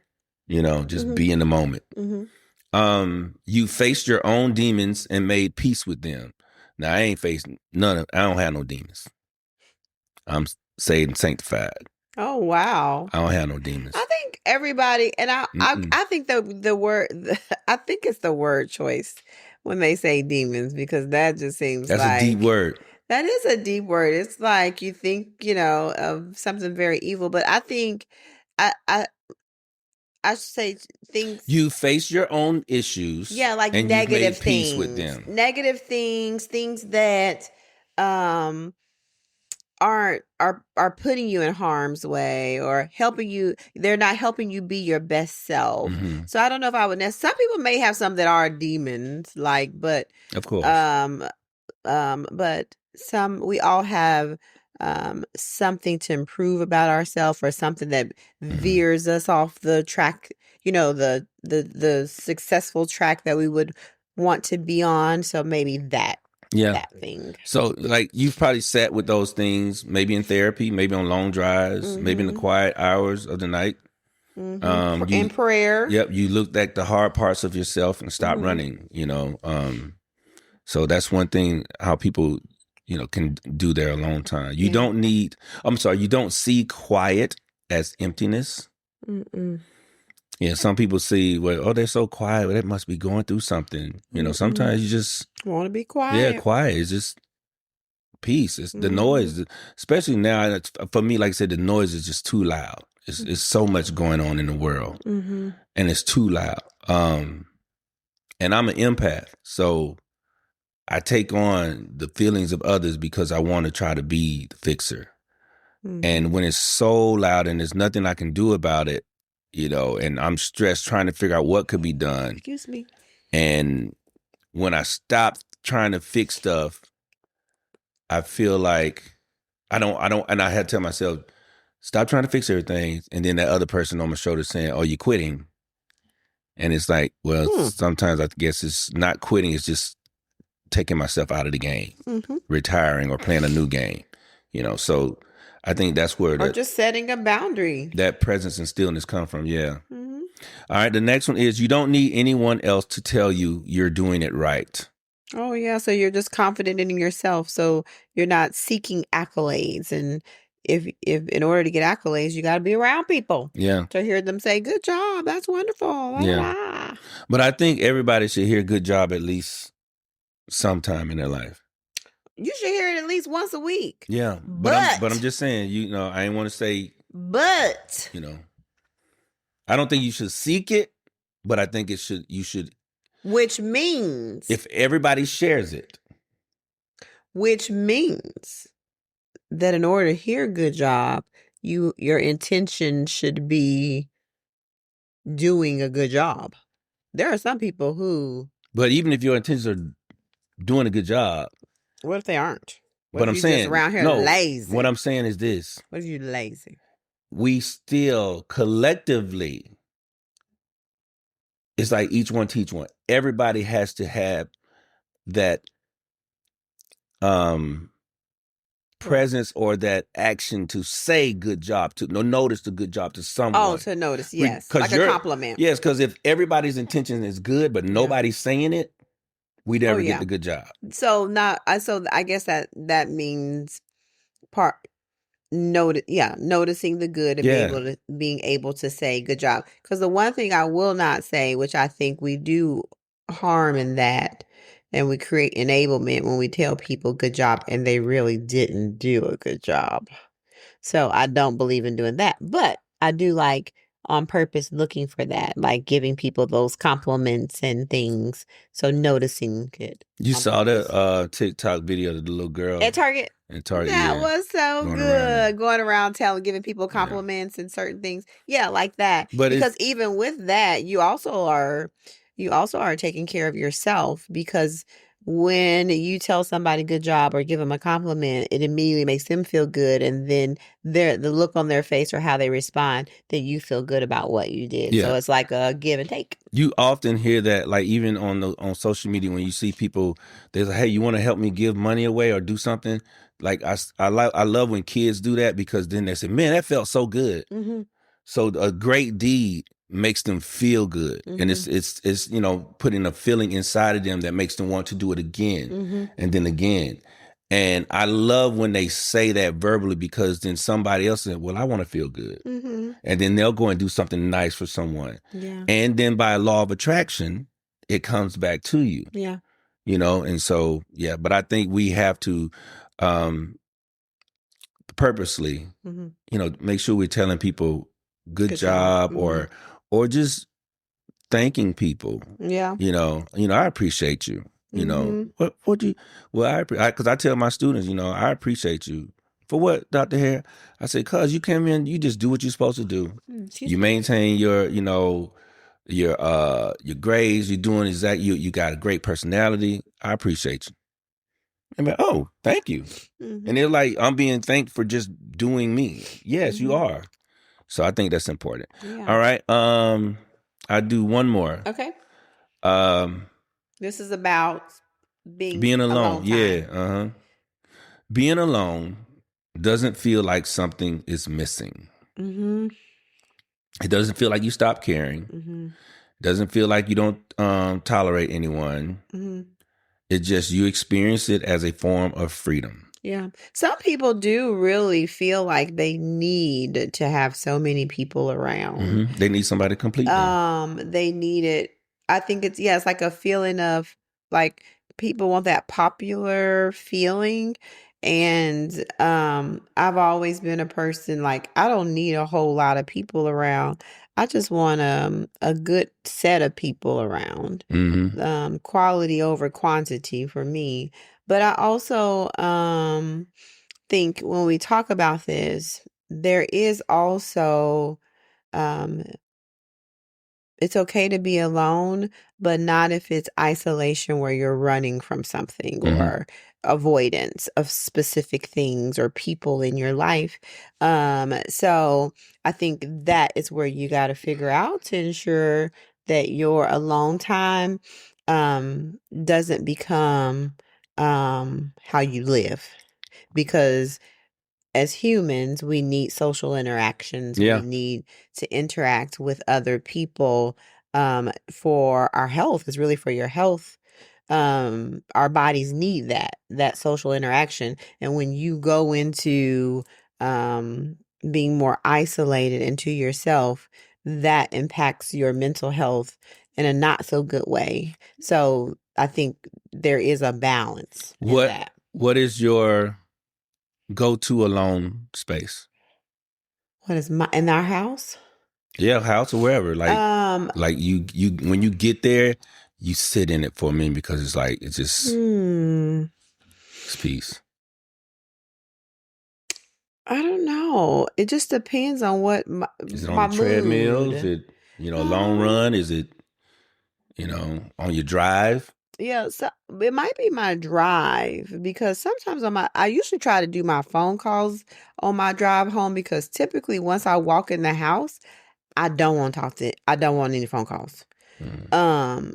Just be in the moment. You faced your own demons and made peace with them. Now I ain't facing I don't have no demons. I'm saved and sanctified. Oh wow! I don't have no demons. I think everybody, and I think the word, I think it's the word choice when they say demons because that just seems that's a deep word. That is a deep word. It's like you think of something very evil, but I think I should say things. You face your own issues, like and negative you've made things, peace with them. Negative things that are putting you in harm's way or helping you. They're not helping you be your best self. So I don't know if I would. Some people may have some that are demons, but of course, but we all have something to improve about ourselves or something that veers us off the track. The successful track that we would want to be on. So maybe that thing. So you've probably sat with those things, maybe in therapy, maybe on long drives, maybe in the quiet hours of the night. In prayer. Yep. You looked at the hard parts of yourself and stopped running, so that's one thing how people, can do their alone time. You don't you don't see quiet as emptiness. Yeah, some people see, they're so quiet. Well, they must be going through something. Sometimes you just want to be quiet. Yeah, quiet. It's just peace. It's the noise, especially now. For me, like I said, the noise is just too loud. It's so much going on in the world, and it's too loud. And I'm an empath, so I take on the feelings of others because I want to try to be the fixer. And when it's so loud and there's nothing I can do about it, and I'm stressed trying to figure out what could be done. Excuse me. And when I stop trying to fix stuff, I feel like I don't, and I had to tell myself, Stop trying to fix everything. And then that other person on my shoulder saying, "Oh, you're quitting." And it's like, well, sometimes I guess it's not quitting. It's just taking myself out of the game, retiring or playing a new game. So I think that's where or just setting a boundary. that presence and stillness come from. Yeah. All right. The next one is you don't need anyone else to tell you you're doing it right. Oh, yeah. So you're just confident in yourself. So you're not seeking accolades. And if in order to get accolades, you got to be around people. Yeah. To hear them say, good job. That's wonderful. Yeah. But I think everybody should hear good job at least sometime in their life. You should hear it at least once a week. Yeah. But I'm just saying, I ain't want to say. But. I don't think you should seek it, but I think you should. Which means. If everybody shares it. Which means that in order to hear good job, your intention should be doing a good job. There are some people who. But even if your intentions are doing a good job. What if they aren't? What I'm saying, just around here lazy. What I'm saying is this. What if you lazy? We still collectively, it's like each one teach one. Everybody has to have that presence or that action to say good job, to notice the good job to someone. Oh, to notice, yes. Like a compliment. Yes, because if everybody's intention is good, but nobody's saying it, we never get the good job. So I guess that means noticing the good and being able to say good job. Because the one thing I will not say, which I think we do harm in that, and we create enablement when we tell people good job and they really didn't do a good job. So I don't believe in doing that. But I do like on purpose looking for that, like giving people those compliments and things. So noticing good. You saw the TikTok video of the little girl at Target. That was so good. Going around giving people compliments and certain things. Yeah, like that. But because even with that, you also are taking care of yourself, because when you tell somebody good job or give them a compliment, it immediately makes them feel good, and then the look on their face or how they respond, that you feel good about what you did. So it's like a give and take. You often hear that, like even on social media, when you see people, they're like, "Hey, you want to help me give money away or do something?" Like I love when kids do that, because then they say, "Man, that felt so good." So a great deed makes them feel good, and it's putting a feeling inside of them that makes them want to do it again and then again. And I love when they say that verbally, because then somebody else says, "Well, I want to feel good," and then they'll go and do something nice for someone, and then by law of attraction, it comes back to you. And so but I think we have to purposely, make sure we're telling people good job or just thanking people. I appreciate you. Because I tell my students, I appreciate you. For what, Dr. Hare? I say, cause you came in, you just do what you're supposed to do. You maintain your grades. You're doing you got a great personality. I appreciate you. I'm like, oh, thank you. And they're like, I'm being thanked for just doing me. Yes, you are. So I think that's important. All right. I do one more. Okay. This is about being alone. Being alone doesn't feel like something is missing. It doesn't feel like you stop caring. Doesn't feel like you don't tolerate anyone. It's just you experience it as a form of freedom. Yeah. Some people do really feel like they need to have so many people around. They need somebody to complete them. They need it. I think it's like a feeling of like people want that popular feeling. And I've always been a person like I don't need a whole lot of people around. I just want a good set of people around. Quality over quantity for me. But I also think when we talk about this, there is also it's okay to be alone, but not if it's isolation where you're running from something avoidance of specific things or people in your life. So I think that is where you got to figure out to ensure that your alone time doesn't become how you live, because as humans, we need social interactions. We Yeah. need to interact with other people for our health. It's really for your health. Our bodies need that social interaction. And when you go into being more isolated into yourself, that impacts your mental health in a not so good way. So I think there is a balance in that. What is your go-to alone space? What is my in our house? Yeah, house or wherever. Um, Like you when you get there, you sit in it for a minute because it's like it's just it's peace. I don't know. It just depends on what Is it on my the treadmill? Is mood. it, a long run? Is it, on your drive? Yeah, so it might be my drive, because sometimes I usually try to do my phone calls on my drive home, because typically once I walk in the house, I don't want to I don't want any phone calls.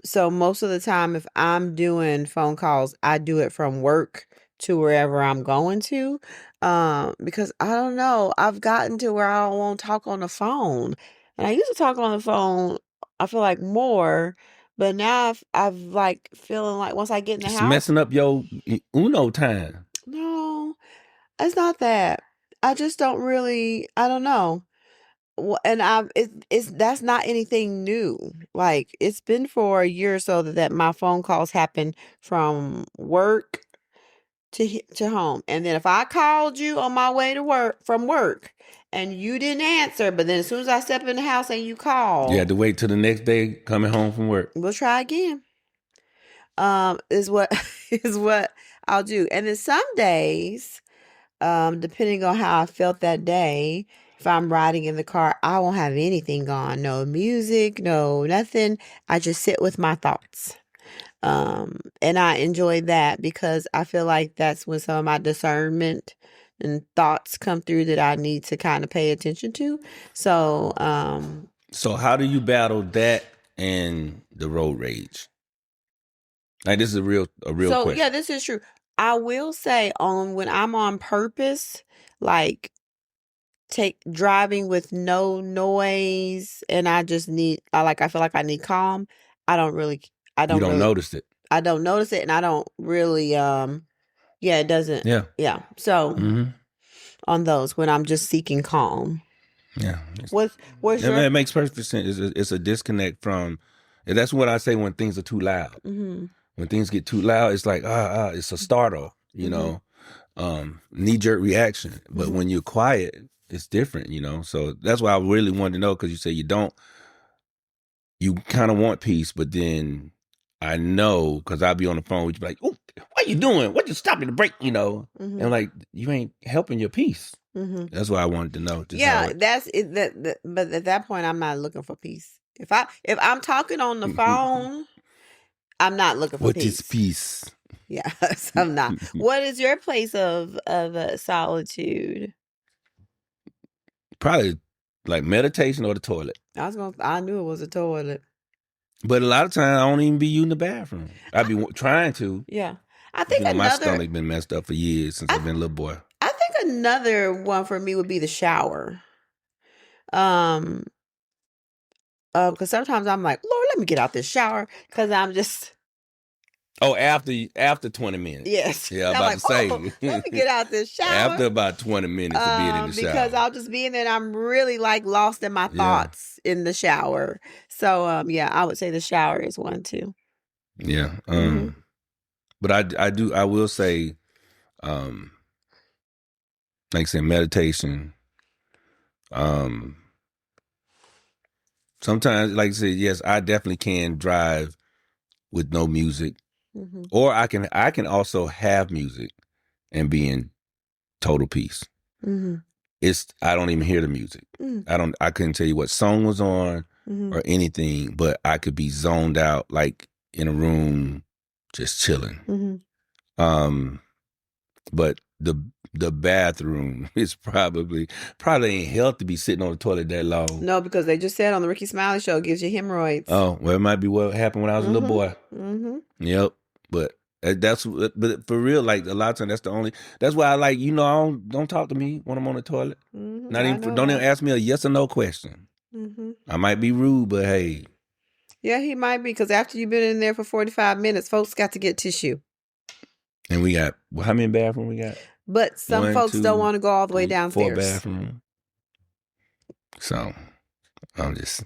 So most of the time, if I'm doing phone calls, I do it from work to wherever I'm going to. Because I don't know, I've gotten to where I don't want to talk on the phone. And I used to talk on the phone, I feel like more, but now I've like feeling like once I get in the It's house, messing up your Uno time. no, it's not that. I just don't really, I don't know. And it's that's not anything new. Like, it's been for a year or so that my phone calls happen from work to home. And then if I called you on my way to work from work and you didn't answer, but then as soon as I step in the house and you You call, had to wait till the next day coming home from work. we'll try again. Is what is what I'll do. And then some days, depending on how I felt that day, if I'm riding in the car, I won't have anything on. No music, no nothing. I just sit with my thoughts. And I enjoy that, because I feel like that's when some of my discernment and thoughts come through that I need to kind of pay attention to. So, So how do you battle that and the road rage? Like, this is a real so question. yeah, this is true. I will say, on when I'm on purpose, like take driving with no noise, and I feel like I need calm. I don't really I You don't don't really notice it. I don't notice it, and I don't really yeah, it doesn't, Yeah. yeah. So Mm-hmm. on those when I'm just seeking calm. Yeah. What's your It makes perfect sense. It's a disconnect from, and that's what I say when things are too loud. mhm When things get too loud, it's like, it's a startle, mhm knee-jerk reaction. But mhm when you're quiet, it's different, So that's why I really wanted to know, because you say you kind of want peace, but then I know, because I'll be on the phone with you, be like, oh, what you doing? What you stopping to break, And mhm like, you ain't helping your peace. mhm That's why I wanted to know just how yeah, it. that's it. But at that point, I'm not looking for peace. If I'm talking on the phone, I'm not looking for What is peace. peace? Yes, I'm not. What is your place of solitude? Probably like meditation or the toilet. I knew it was a toilet. But a lot of times I don't even be using the bathroom. I be trying to. Yeah. I think My another stomach been messed up for years since I I've been a little boy. I think another one for me would be the shower. Um because sometimes I'm like, Lord, let me get out this shower, because I'm just Oh, after 20 minutes. yes. Yeah, I'm I'm about like, to say. oh, let me get out this shower. After about 20 minutes of being in the Because shower. I'll just be in there and I'm really like lost in my Yeah. thoughts in the shower. So yeah, I would say the shower is one too. Yeah. Mhm. But I will say, like I said, meditation. Um Sometimes, like I said, yes, I definitely can drive with no music. Mhm. Or I can also have music and be in total peace. Mhm. I don't even hear the music. Mhm. I couldn't tell you what song was on Mhm. or anything, but I could be zoned out, like in a room just chilling. Mhm. Um but the bathroom is probably ain't healthy to be sitting on the toilet that long. No, because they just said on the Ricky Smiley show it gives you hemorrhoids. Oh, well, it might be what happened when I was a little boy. Mm-hmm. Yep, but but for real, like a lot of times that's why I like, I don't talk to me when I'm on the toilet. Not even don't even ask me a yes or no question. I might be rude, but hey. Yeah, he might be, because after you've been in there for 45 minutes, folks got to get tissue. And we got, how many bathrooms we got? But some folks don't want to go all the way downstairs. 4 bathrooms. So I'm just,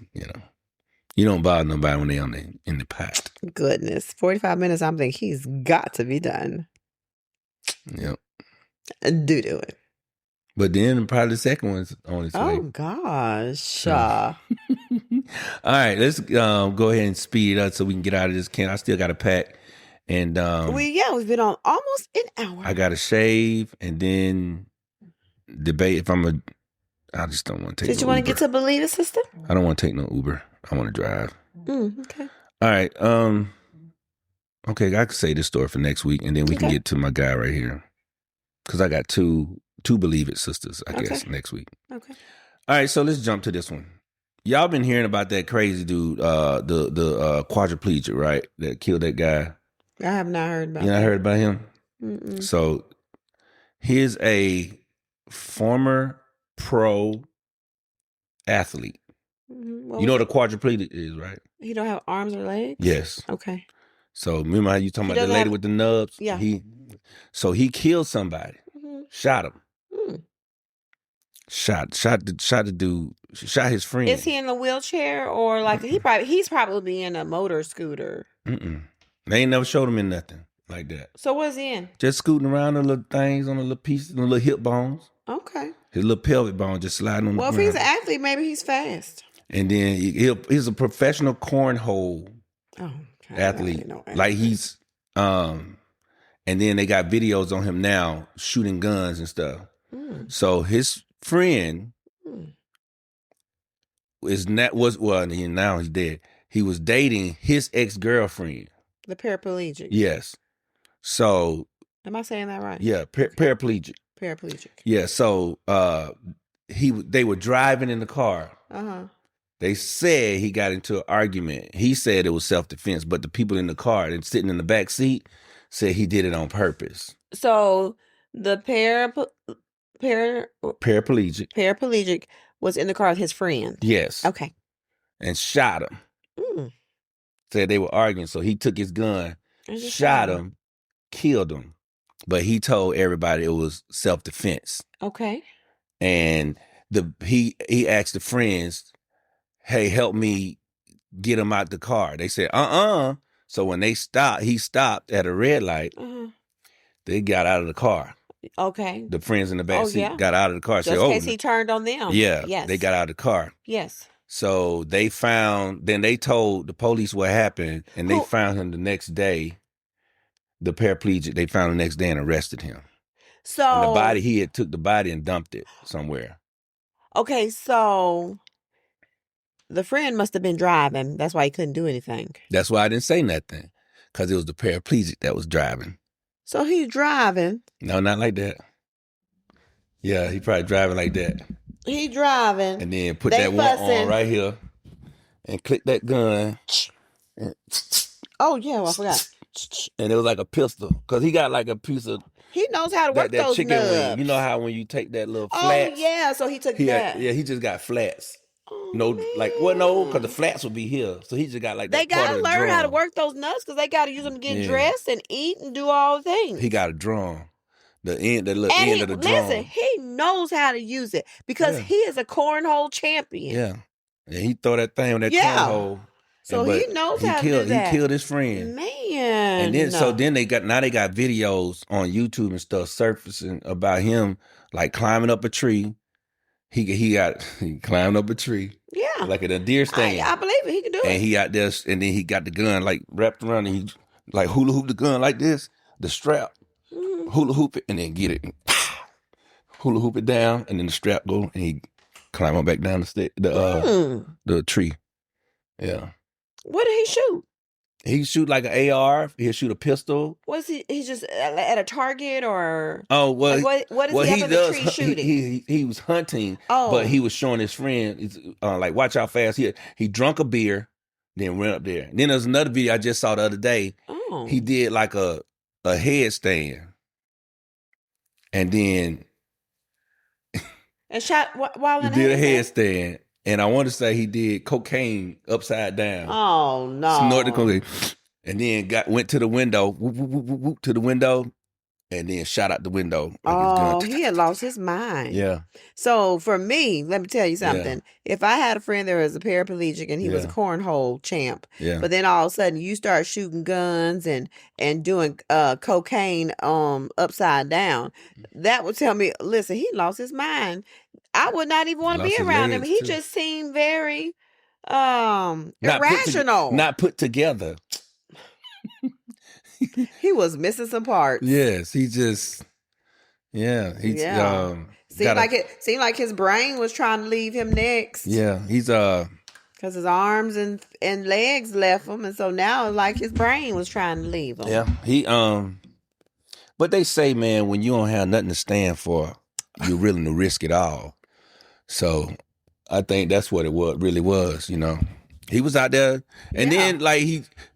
you don't bother nobody when they're in the pot. Goodness, 45 minutes. I'm thinking he's got to be done. Yep. Do it. But then probably the second one's on its way. Oh gosh. So. All right, let's go ahead and speed it up so we can get out of this can. I still got to pack. And we've been on almost an hour. I got to shave and then debate if I just don't want to take Did you want to get to Believe It, sister? I don't want to take no Uber. I want to drive. Okay. All right. Okay, I could say this story for next week, and then we can get to my guy right here. Because I got two Believe It sisters, I guess, next week. Okay. All right, so let's jump to this one. Y'all been hearing about that crazy dude, the quadriplegic, right? That killed that guy. I have not heard about that. You not heard about him? Mm-mm. So he's a former pro athlete. Mm-hmm. You know what a quadriplegic is, right? He don't have arms or legs? Yes. Okay. So remember how you talking about the lady with the nubs? Yeah. He killed somebody. Mm-hmm. Shot him. Shot the dude. Shot his friend. Is he in a wheelchair or like he's probably in a motor scooter? They ain't never showed him in nothing like that. So what's he in? Just scooting around the little things on the little pieces, the little hip bones. Okay. His little pelvic bone just sliding on the ground. Well, if he's an athlete, maybe he's fast. And then he's a professional cornhole athlete. Like he's and then they got videos on him now shooting guns and stuff. So his friend now he's dead. He was dating his ex-girlfriend. The paraplegic. Yes. So am I saying that right? Yeah, paraplegic. Paraplegic. Yeah, so they were driving in the car. They said he got into an argument. He said it was self-defense, but the people in the car and sitting in the back seat said he did it on purpose. So the paraplegic was in the car with his friend. Yes. Okay. And shot him. Said they were arguing, so he took his gun, shot him, killed him. But he told everybody it was self-defense. Okay. And he asked the friends, hey, help me get him out the car. They said, So when he stopped at a red light, they got out of the car. Okay. The friends in the back seat got out of the car. Just in case he turned on them. Yeah. Yes. They got out of the car. Yes. So they told the police what happened, and they found him the next day. The paraplegic, they found him the next day and arrested him. So and the body, he had took the body and dumped it somewhere. Okay, so the friend must have been driving. That's why he couldn't do anything. That's why I didn't say nothing, because it was the paraplegic that was driving. So he's driving. No, not like that. Yeah, he probably driving like that. He driving. And then put that one on right here and click that gun. And oh, yeah, well, I forgot. And it was like a pistol, because he got like a piece of... He knows how to work those chicken nubs. Wing. You know how when you take that little flats? Oh, yeah, so he took that. Yeah, he just got flats. Oh, no, man. Like, well, no, because the flats would be here. So he just got like that. They got to learn how to work those nuts, because they got to use them to get dressed and eat and do all the things. He got a drum. The little end of the drum. Listen, he knows how to use it, because he is a cornhole champion. Yeah. And he throw that thing on that cornhole. So he knows how to do that. He killed his friend. Man. And then they got videos on YouTube and stuff surfacing about him like climbing up a tree. He climbed up a tree. Yeah. Like in a deer stand. I believe it. He can do it. And he out there, and then he got the gun like wrapped around, and he like hula hoop the gun like this, the strap. Hula hoop it and then get it. Hula hoop it down, and then the strap go, and he climb on back down the tree. Yeah. What did he shoot? He shoot like an AR. He'll shoot a pistol. Was he's just at a target or? Oh well, Like what is he up he in the does. tree shooting? He was hunting, Oh, but he was showing his friend like watch how fast he drunk a beer, then went up there. And then there's another video I just saw the other day. oh, He did like a headstand, and then and shot while he in did a handstand? headstand, and I want to say he did cocaine upside down. Oh no! Snorted cocaine, and then went to the window, whoop, whoop, whoop, whoop, to the window. And then shot out the window. Like his gun. He had lost his mind. Yeah. So for me, let me tell you something. Yeah. If I had a friend that was a paraplegic and he was a cornhole champ, but then all of a sudden you start shooting guns and doing cocaine upside down, that would tell me, listen, he lost his mind. I would not even want to be around him. He just seemed very irrational. Not put together. He was missing some parts. Yes, he just, seemed like his brain was trying to leave him next. Yeah, he's because his arms and legs left him, and so now like his brain was trying to leave him. Yeah, he but they say, man, when you don't have nothing to stand for, you're willing to risk it all. So I think that's what it really was, you know. He was out there, and then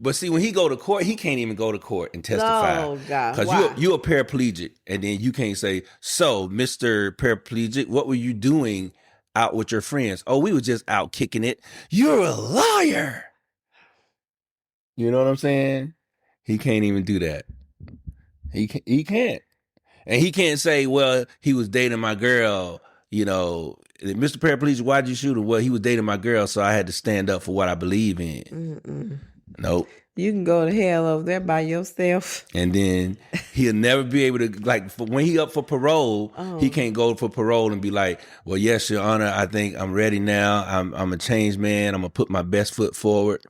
but see, when he go to court, he can't even go to court and testify. Oh God! Because you're a paraplegic, and then you can't say, "So, Mr. Paraplegic, what were you doing out with your friends?" "Oh, we were just out kicking it." "You're a liar." You know what I'm saying? He can't even do that. He can't, and he can't say, "Well, he was dating my girl." You know, Mr. Paraplegic, why'd you shoot him? Well, he was dating my girl, so I had to stand up for what I believe in. Mm-mm. Nope. You can go to hell over there by yourself. And then he'll never be able to, when he up for parole, he can't go for parole and be like, "Well, yes, Your Honor, I think I'm ready now. I'm a changed man. I'm going to put my best foot forward."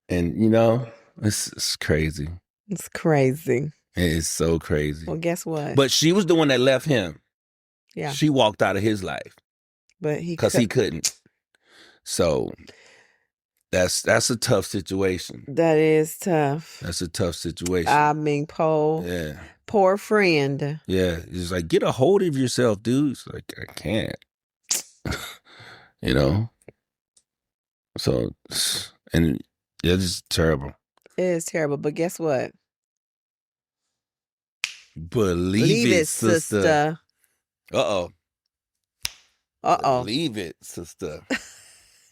And, you know, it's crazy. It's crazy. It's so crazy. Well, guess what? But she was the one that left him. Yeah. She walked out of his life. But he couldn't. So that's a tough situation. That is tough. That's a tough situation. I mean, poor friend. Yeah. It's like, get a hold of yourself, dude. It's like, I can't. You know? So, and it's just terrible. It is terrible. But guess what? Believe it, sister. Uh-oh. Believe it, sister.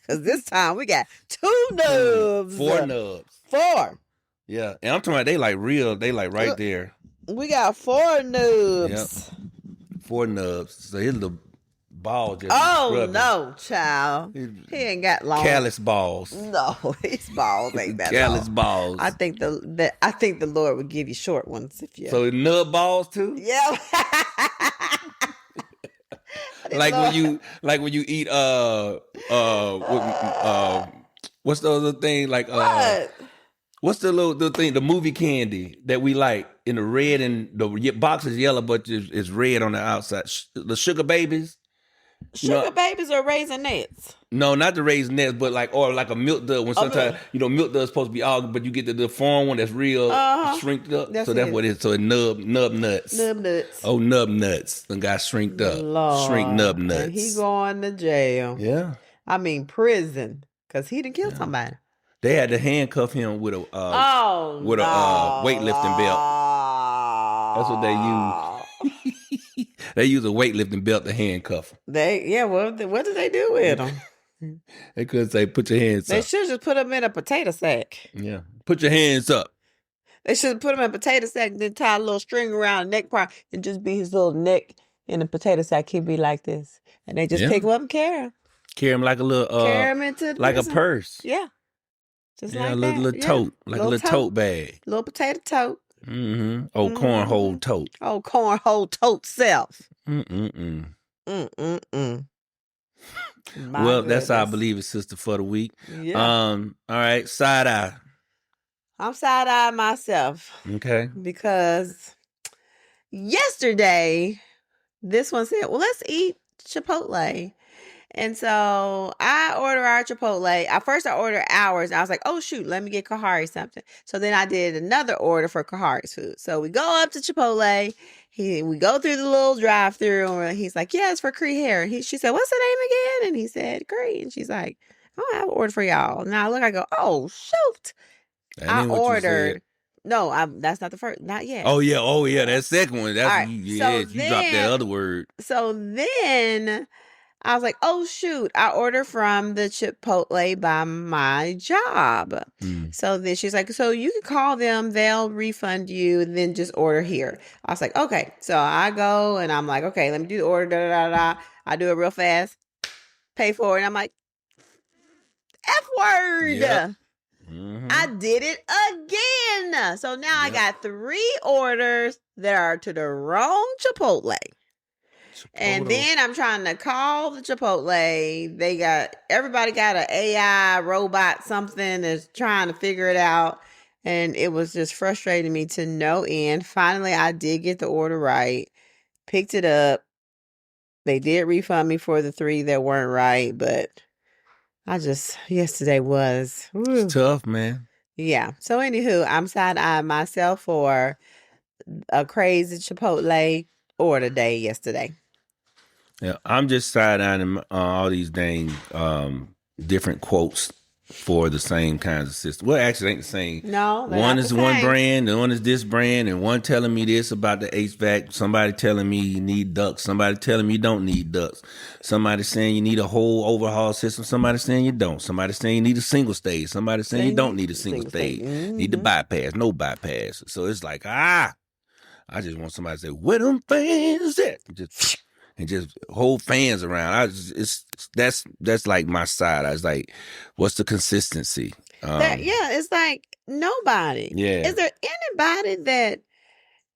Because this time we got 2 nubs. 4 nubs. 4. Yeah. And I'm talking about they like real. They like right there. We got 4 nubs. Yep. 4 nubs. So his little ball just no, child. He ain't got long. Callous balls. No, his balls ain't that callous long. balls. I think the Lord would give you short ones if you. So nub balls too? Yeah. Like when you eat what's the other thing like what? What's the thing, the movie candy that we like in the red, and the box is yellow but it's red on the outside? The sugar babies. Sugar babies or Raisinets? No, not the Raisinets, but like a milk dud. When sometimes milk dud's supposed to be all, but you get the foreign one that's real shrinked up. That's what it is. So it nub nuts. Nub nuts. Oh, nub nuts. Done got shrinked up. Lord. Shrink nub nuts. And he going to jail. Yeah. I mean prison, because he didn't kill somebody. They had to handcuff him with a weightlifting belt. That's what they use. They use a weightlifting belt to handcuff him. What did they do with him? They couldn't say, "Put your hands up." They should just put him in a potato sack. Yeah. Put your hands up. They should put him in a potato sack and then tie a little string around the neck part and just be his little neck in a potato sack. He'd be like this. And they just pick him up and carry him. Carry him like a little carry him into the like prison. a purse. Yeah. Just like a little tote. Like a little tote bag. Little potato tote. Mm-hmm. Oh, cornhole tote. Oh, cornhole tote self. Mm-mm-mm. Mm-mm-mm. Well, that's our Believe It Sister for the week. Yeah. All right, side eye. I'm side eye myself. Okay. Because yesterday, this one said, "Well, let's eat Chipotle." And so I order our Chipotle. At first, I ordered ours. And I was like, oh, shoot, let me get Kahari something. So then I did another order for Kahari's food. So we go up to Chipotle. We go through the little drive-through. And he's like, yeah, it's for Cree hair. She said, what's the name again? And he said, Cree. And she's like, oh, I have an order for y'all. Now I look, I go, oh, shoot. I ordered. No, that's not the first. Not yet. Oh yeah. That second one. That's right, you so dropped that other word. So then I was like, oh shoot, I ordered from the Chipotle by my job. So then she's like, so you can call them, they'll refund you, and then just order here. I was like, okay. So I go and I'm like, okay, let me do the order. Da, da, da, da. I do it real fast, pay for it, and I'm like, F word. Yep. I did it again. So now I got 3 orders that are to the wrong Chipotle. And then I'm trying to call the Chipotle. Everybody got an AI robot something that's trying to figure it out. And it was just frustrating me to no end. Finally, I did get the order right. Picked it up. They did refund me for the 3 that weren't right, but yesterday was it's tough, man. Yeah. So anywho, I'm side-eyeing myself for a crazy Chipotle order day yesterday. Yeah, I'm just side-eyeing all these dang different quotes for the same kinds of systems. Well, actually, it ain't the same. No, one is one brand, the one is this brand, and one telling me this about the HVAC. Somebody telling me you need ducts. Somebody telling me you don't need ducts. Somebody saying you need a whole overhaul system. Somebody saying you don't. Somebody saying you need a single stage. Somebody saying you don't need a single stage. Need the bypass, no bypass. So it's like, I just want somebody to say, where them fans at? And just hold fans around. That's like my side. I was like, what's the consistency? It's like nobody. Yeah. Is there anybody that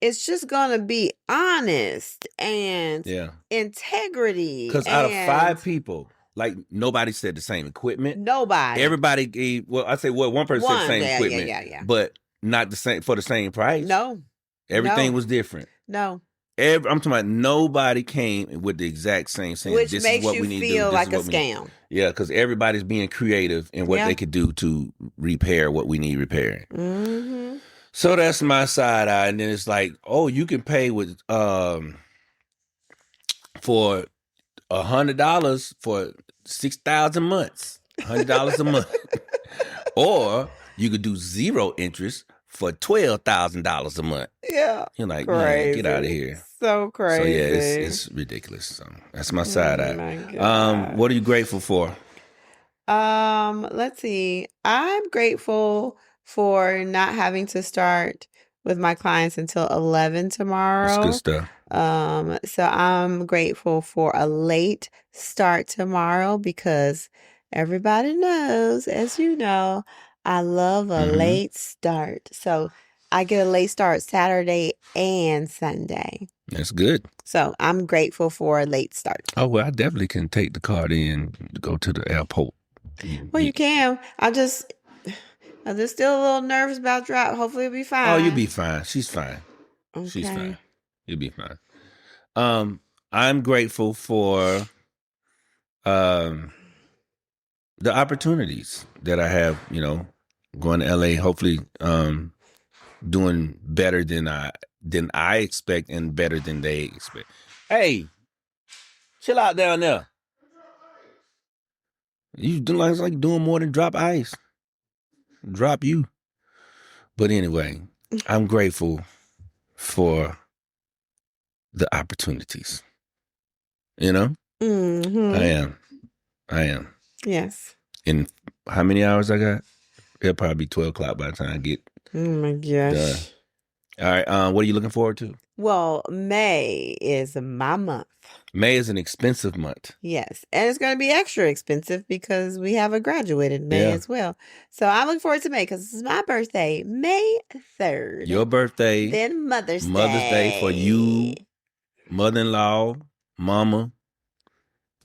is just gonna be honest and integrity? Because out of 5 people, like nobody said the same equipment. Nobody. Everybody gave. Well, I say one person said the same equipment. Yeah. But not the same for the same price. No. Everything was different. No. I'm talking about nobody came with the exact same thing. Which makes you feel like a scam. Yeah, because everybody's being creative in what they could do to repair what we need repairing. Mm-hmm. So that's my side eye. And then it's like, oh, you can pay with for $100 for 6,000 months, $100 a month. Or you could do 0 interest for $12,000 a month. Yeah. You're like, man, get out of here. So crazy. So yeah, it's ridiculous. So that's my side eye. What are you grateful for? Let's see. I'm grateful for not having to start with my clients until 11 tomorrow. That's good stuff. So I'm grateful for a late start tomorrow because everybody knows, as you know, I love a late start. So I get a late start Saturday and Sunday. That's good. So I'm grateful for a late start. Oh, well, I definitely can take the car in to go to the airport. Well, you can. I'm just still a little nervous about drop. Hopefully it'll be fine. Oh, you'll be fine. She's fine. Okay. She's fine. You'll be fine. I'm grateful for the opportunities that I have, going to LA, hopefully doing better than I expect and better than they expect. Hey, chill out down there. You doing like doing more than drop ice. Drop you. But anyway, I'm grateful for the opportunities. Mm-hmm. I am. Yes. In how many hours I got? It'll probably be 12 o'clock by the time I get oh my gosh. done. All right. What are you looking forward to? Well, May is my month. May is an expensive month. Yes. And it's going to be extra expensive because we have a graduate in May as well. So I'm looking forward to May because this is my birthday, May 3rd. Your birthday. Then Mother's Day. Mother's Day for you, mother-in-law, mama,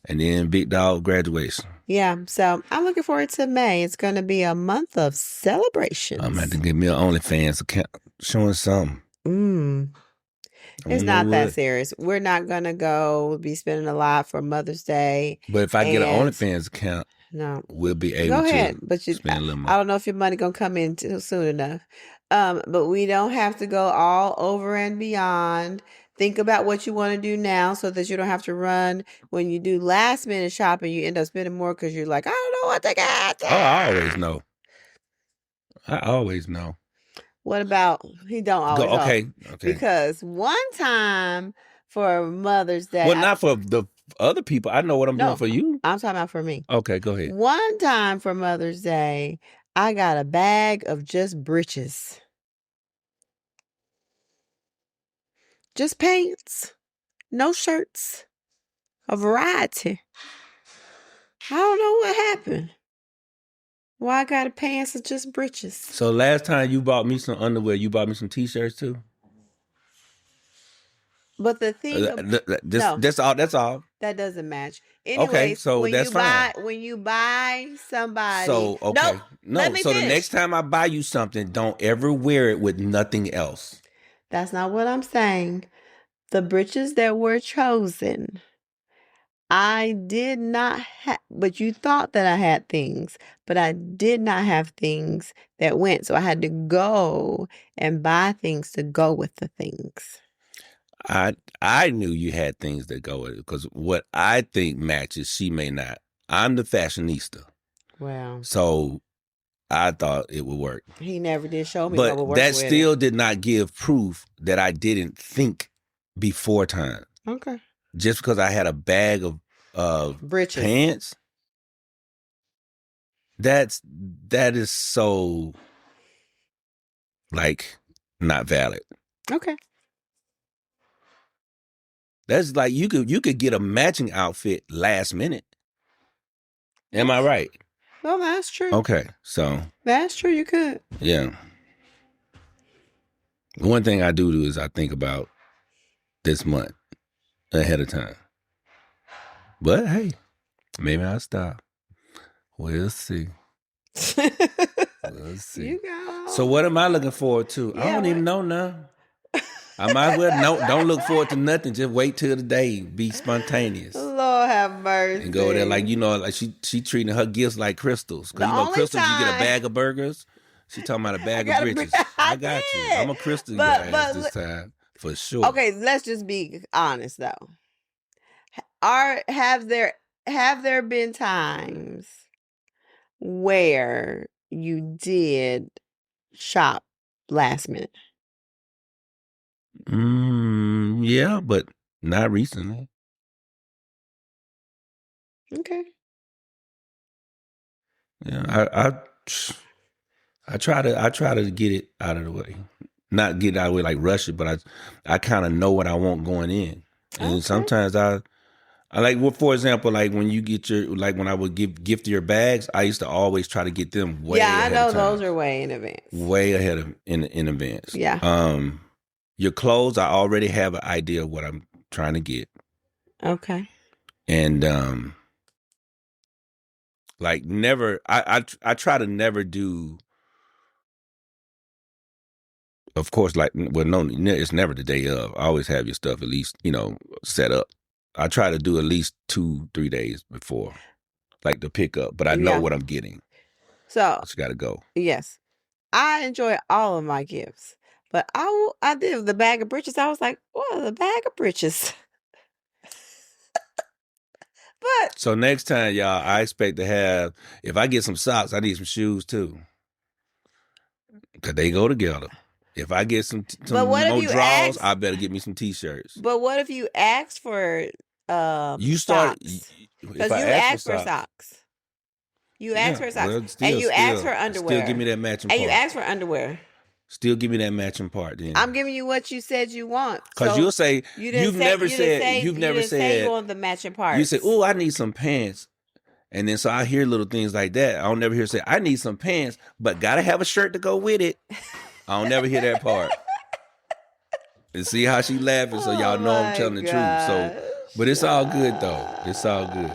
and then big dog graduation. Yeah. So I'm looking forward to May. It's going to be a month of celebrations. I'm going to have to give me an OnlyFans account showing something. I It's don't know not that what. serious. We're not gonna go be spending a lot for Mother's Day. But if I get an And OnlyFans account, no, we'll be able go ahead. to But spend a little I more. don't know if your money gonna come in too soon enough. But we don't have to go all over and beyond. Think about what you want to do now so that you don't have to run when you do last minute shopping. You end up spending more because you're like, I don't know what to get. Oh, I always know. I always know. What about he don't Go. always know? Okay. Okay. Because one time for Mother's Day, Well, not for the other people. I know what I'm doing no, for you. I'm talking about for me. Okay, go ahead. One time for Mother's Day, I got a bag of just breeches. Just pants, no shirts, a variety. I don't know what happened. Why I got a pants of just breeches? So last time you bought me some underwear, you bought me some t-shirts too? But the thing, no, That's all. That's all. that doesn't match. Okay, Anyways, so that's fine. when you buy somebody, So okay, nope, let no. me So the finish. next time I buy you something, don't ever wear it with nothing else. That's not what I'm saying. The breeches that were chosen, I did not have, but you thought that I had things, but I did not have things that went. So I had to go and buy things to go with the things. I knew you had things that go with it because what I think matches, she may not. I'm the fashionista. Wow. So I thought it would work. He never did show me what would But work that with still it. did not give proof that I didn't think before time. Okay. Just because I had a bag of Breeches. pants, that is so like not valid. Okay. That's like you could get a matching outfit last minute. Am I right? Well, that's true. Okay, so That's true. You could. yeah. One thing I do is I think about this month ahead of time. But hey, maybe I'll stop. We'll see. We'll see. You go. So what am I looking forward to? I don't even know now. I might as well don't look forward to nothing. Just wait till the day. Be spontaneous. Lord have mercy. And go there like like she treating her gifts like crystals. Because crystals you get a bag of burgers. She talking about a bag of britches. I got you. I'm a crystal guy this time for sure. Okay, let's just be honest though. Have there been times where you did shop last minute? Yeah, but not recently. Okay. Yeah, I try to get it out of the way. Not get it out of the way like rush it, but I kind of know what I want going in. And sometimes I like, well, for example, like when you get when I would gift your bags, I used to always try to get them way ahead of time. Yeah, I know those are way in advance. Way ahead of in advance. Yeah. Your clothes, I already have an idea of what I'm trying to get. Okay. And like never, I try to never do. Of course, like it's never the day of. I always have your stuff at least set up. I try to do at least 2-3 days before, like to pick up. But I know what I'm getting. So it's got to go. Yes, I enjoy all of my gifts, but I did the bag of britches. I was like, "What, the bag of britches?" But so next time, y'all, I expect to have. If I get some socks, I need some shoes too, because they go together. If I get some more drawers, I better get me some t-shirts. But what if you ask for you start because you ask for socks. You ask for socks, well, and you ask for underwear. Still give me that matching part. And you ask for underwear. Still give me that matching part. Then I'm giving you what you said you want. Because you'll say you've never said you want the matching part. You say, "Oh, I need some pants," and then so I hear little things like that. I don't never hear say, "I need some pants, but gotta have a shirt to go with it." I don't never hear that part. And see how she laughing, so y'all know I'm telling the truth. So, but it's all good though. It's all good.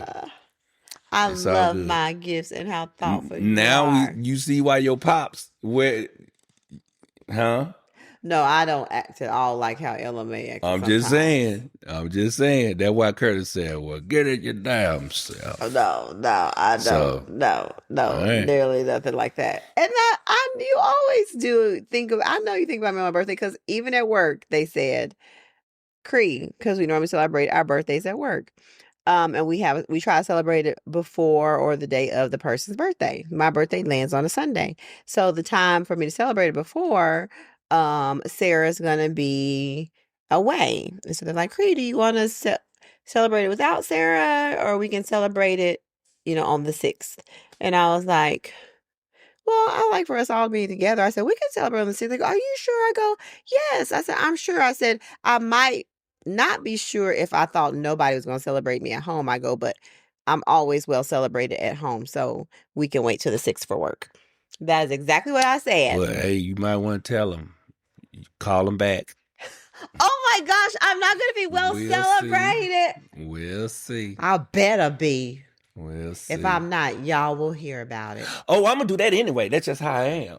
I love my gifts and how thoughtful you are. Now you see why your pops huh? No, I don't act at all like how Ella May acted I'm sometimes. just saying. I'm just saying. That's why Curtis said, well, get it your damn self. No, I don't. So, No, all right. nearly nothing like that. And you always do think of. I know you think about me on my birthday because even at work they said Cree because we normally celebrate our birthdays at work. And we try to celebrate it before or the day of the person's birthday. My birthday lands on a Sunday, so the time for me to celebrate it before, Sarah's gonna be away, and so they're like, "Cree, do you want to celebrate it without Sarah, or we can celebrate it, on the 6th?" And I was like, well, I like for us all to be together. I said, we can celebrate on the 6th. They go, are you sure? I go, yes. I said, I'm sure. I said, I might not be sure if I thought nobody was going to celebrate me at home. I go, but I'm always well celebrated at home. So we can wait till the 6th for work. That is exactly what I said. Well, hey, you might want to tell them. Call them back. Oh my gosh, I'm not going to be well celebrated. We'll see. I better be. We'll see. If I'm not, y'all will hear about it. Oh, I'm going to do that anyway. That's just how I am.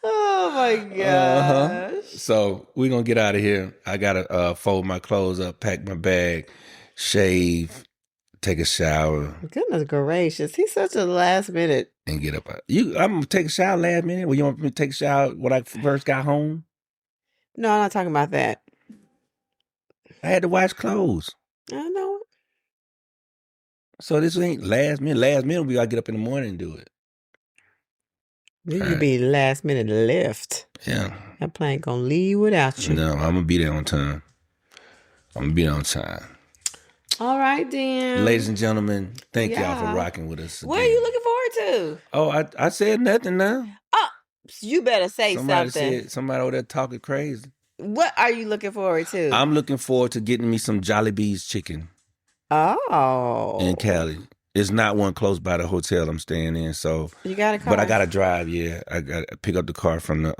Oh my gosh. So we're going to get out of here. I got to fold my clothes up, pack my bag, shave, take a shower. Goodness gracious. He's such a last minute. And get up. I'm going to take a shower last minute. Well, you want me to take a shower when I first got home? No, I'm not talking about that. I had to wash clothes. I know. So this ain't last minute. Last minute we gotta get up in the morning and do it. You could be last minute left. Yeah. That plane ain't gonna leave without you. No, I'm gonna be there on time. All right, then. Ladies and gentlemen, thank y'all for rocking with us again. What are you looking forward to? Oh, I said nothing now. Oh, you better say something. Somebody over there talking crazy. What are you looking forward to? I'm looking forward to getting me some Jollibee's chicken. Oh. In Cali. It's not one close by the hotel I'm staying in, so. You got a car? But I got to drive, yeah. I got to pick up the car from the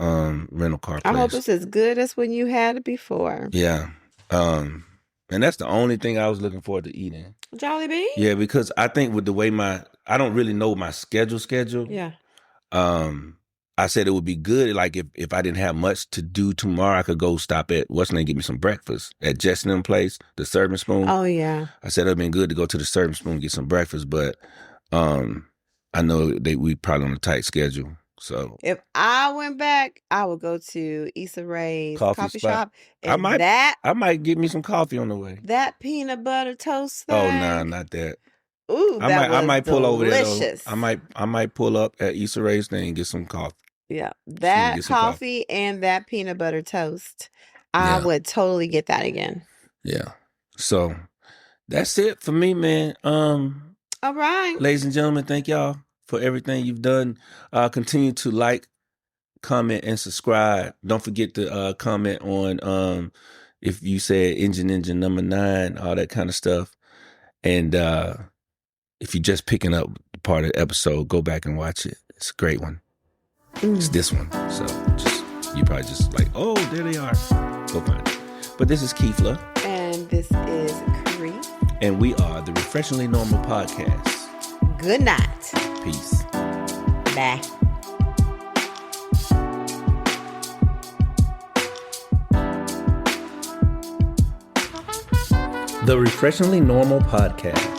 rental car place. I hope it's as good as when you had it before. Yeah. And that's the only thing I was looking forward to eating. Jollibee? Yeah, because I think with the way I don't really know my schedule. Yeah. I said it would be good, like if I didn't have much to do tomorrow, I could go stop at what's name, get me some breakfast at Jessamine Place, the Serving Spoon. Oh yeah. I said it'd been good to go to the Serving Spoon and get some breakfast, but I know we probably on a tight schedule. So if I went back, I would go to Issa Rae's coffee shop. I might get me some coffee on the way. That peanut butter toast thing. Oh nah, not that. Ooh, I might pull over there. Delicious. I might pull up at Issa Rae's thing and get some coffee. Yeah, that coffee and that peanut butter toast. I would totally get that again. Yeah. So that's it for me, man. All right. Ladies and gentlemen, thank y'all for everything you've done. Continue to like, comment, and subscribe. Don't forget to comment on if you said engine number 9, all that kind of stuff. And if you're just picking up part of the episode, go back and watch it. It's a great one. It's this one. So you probably just like, oh, there they are. Go find it. But this is Kēfla. And this is Cree. And we are the Refreshingly Normal Podcast. Good night. Peace. Bye. The Refreshingly Normal Podcast.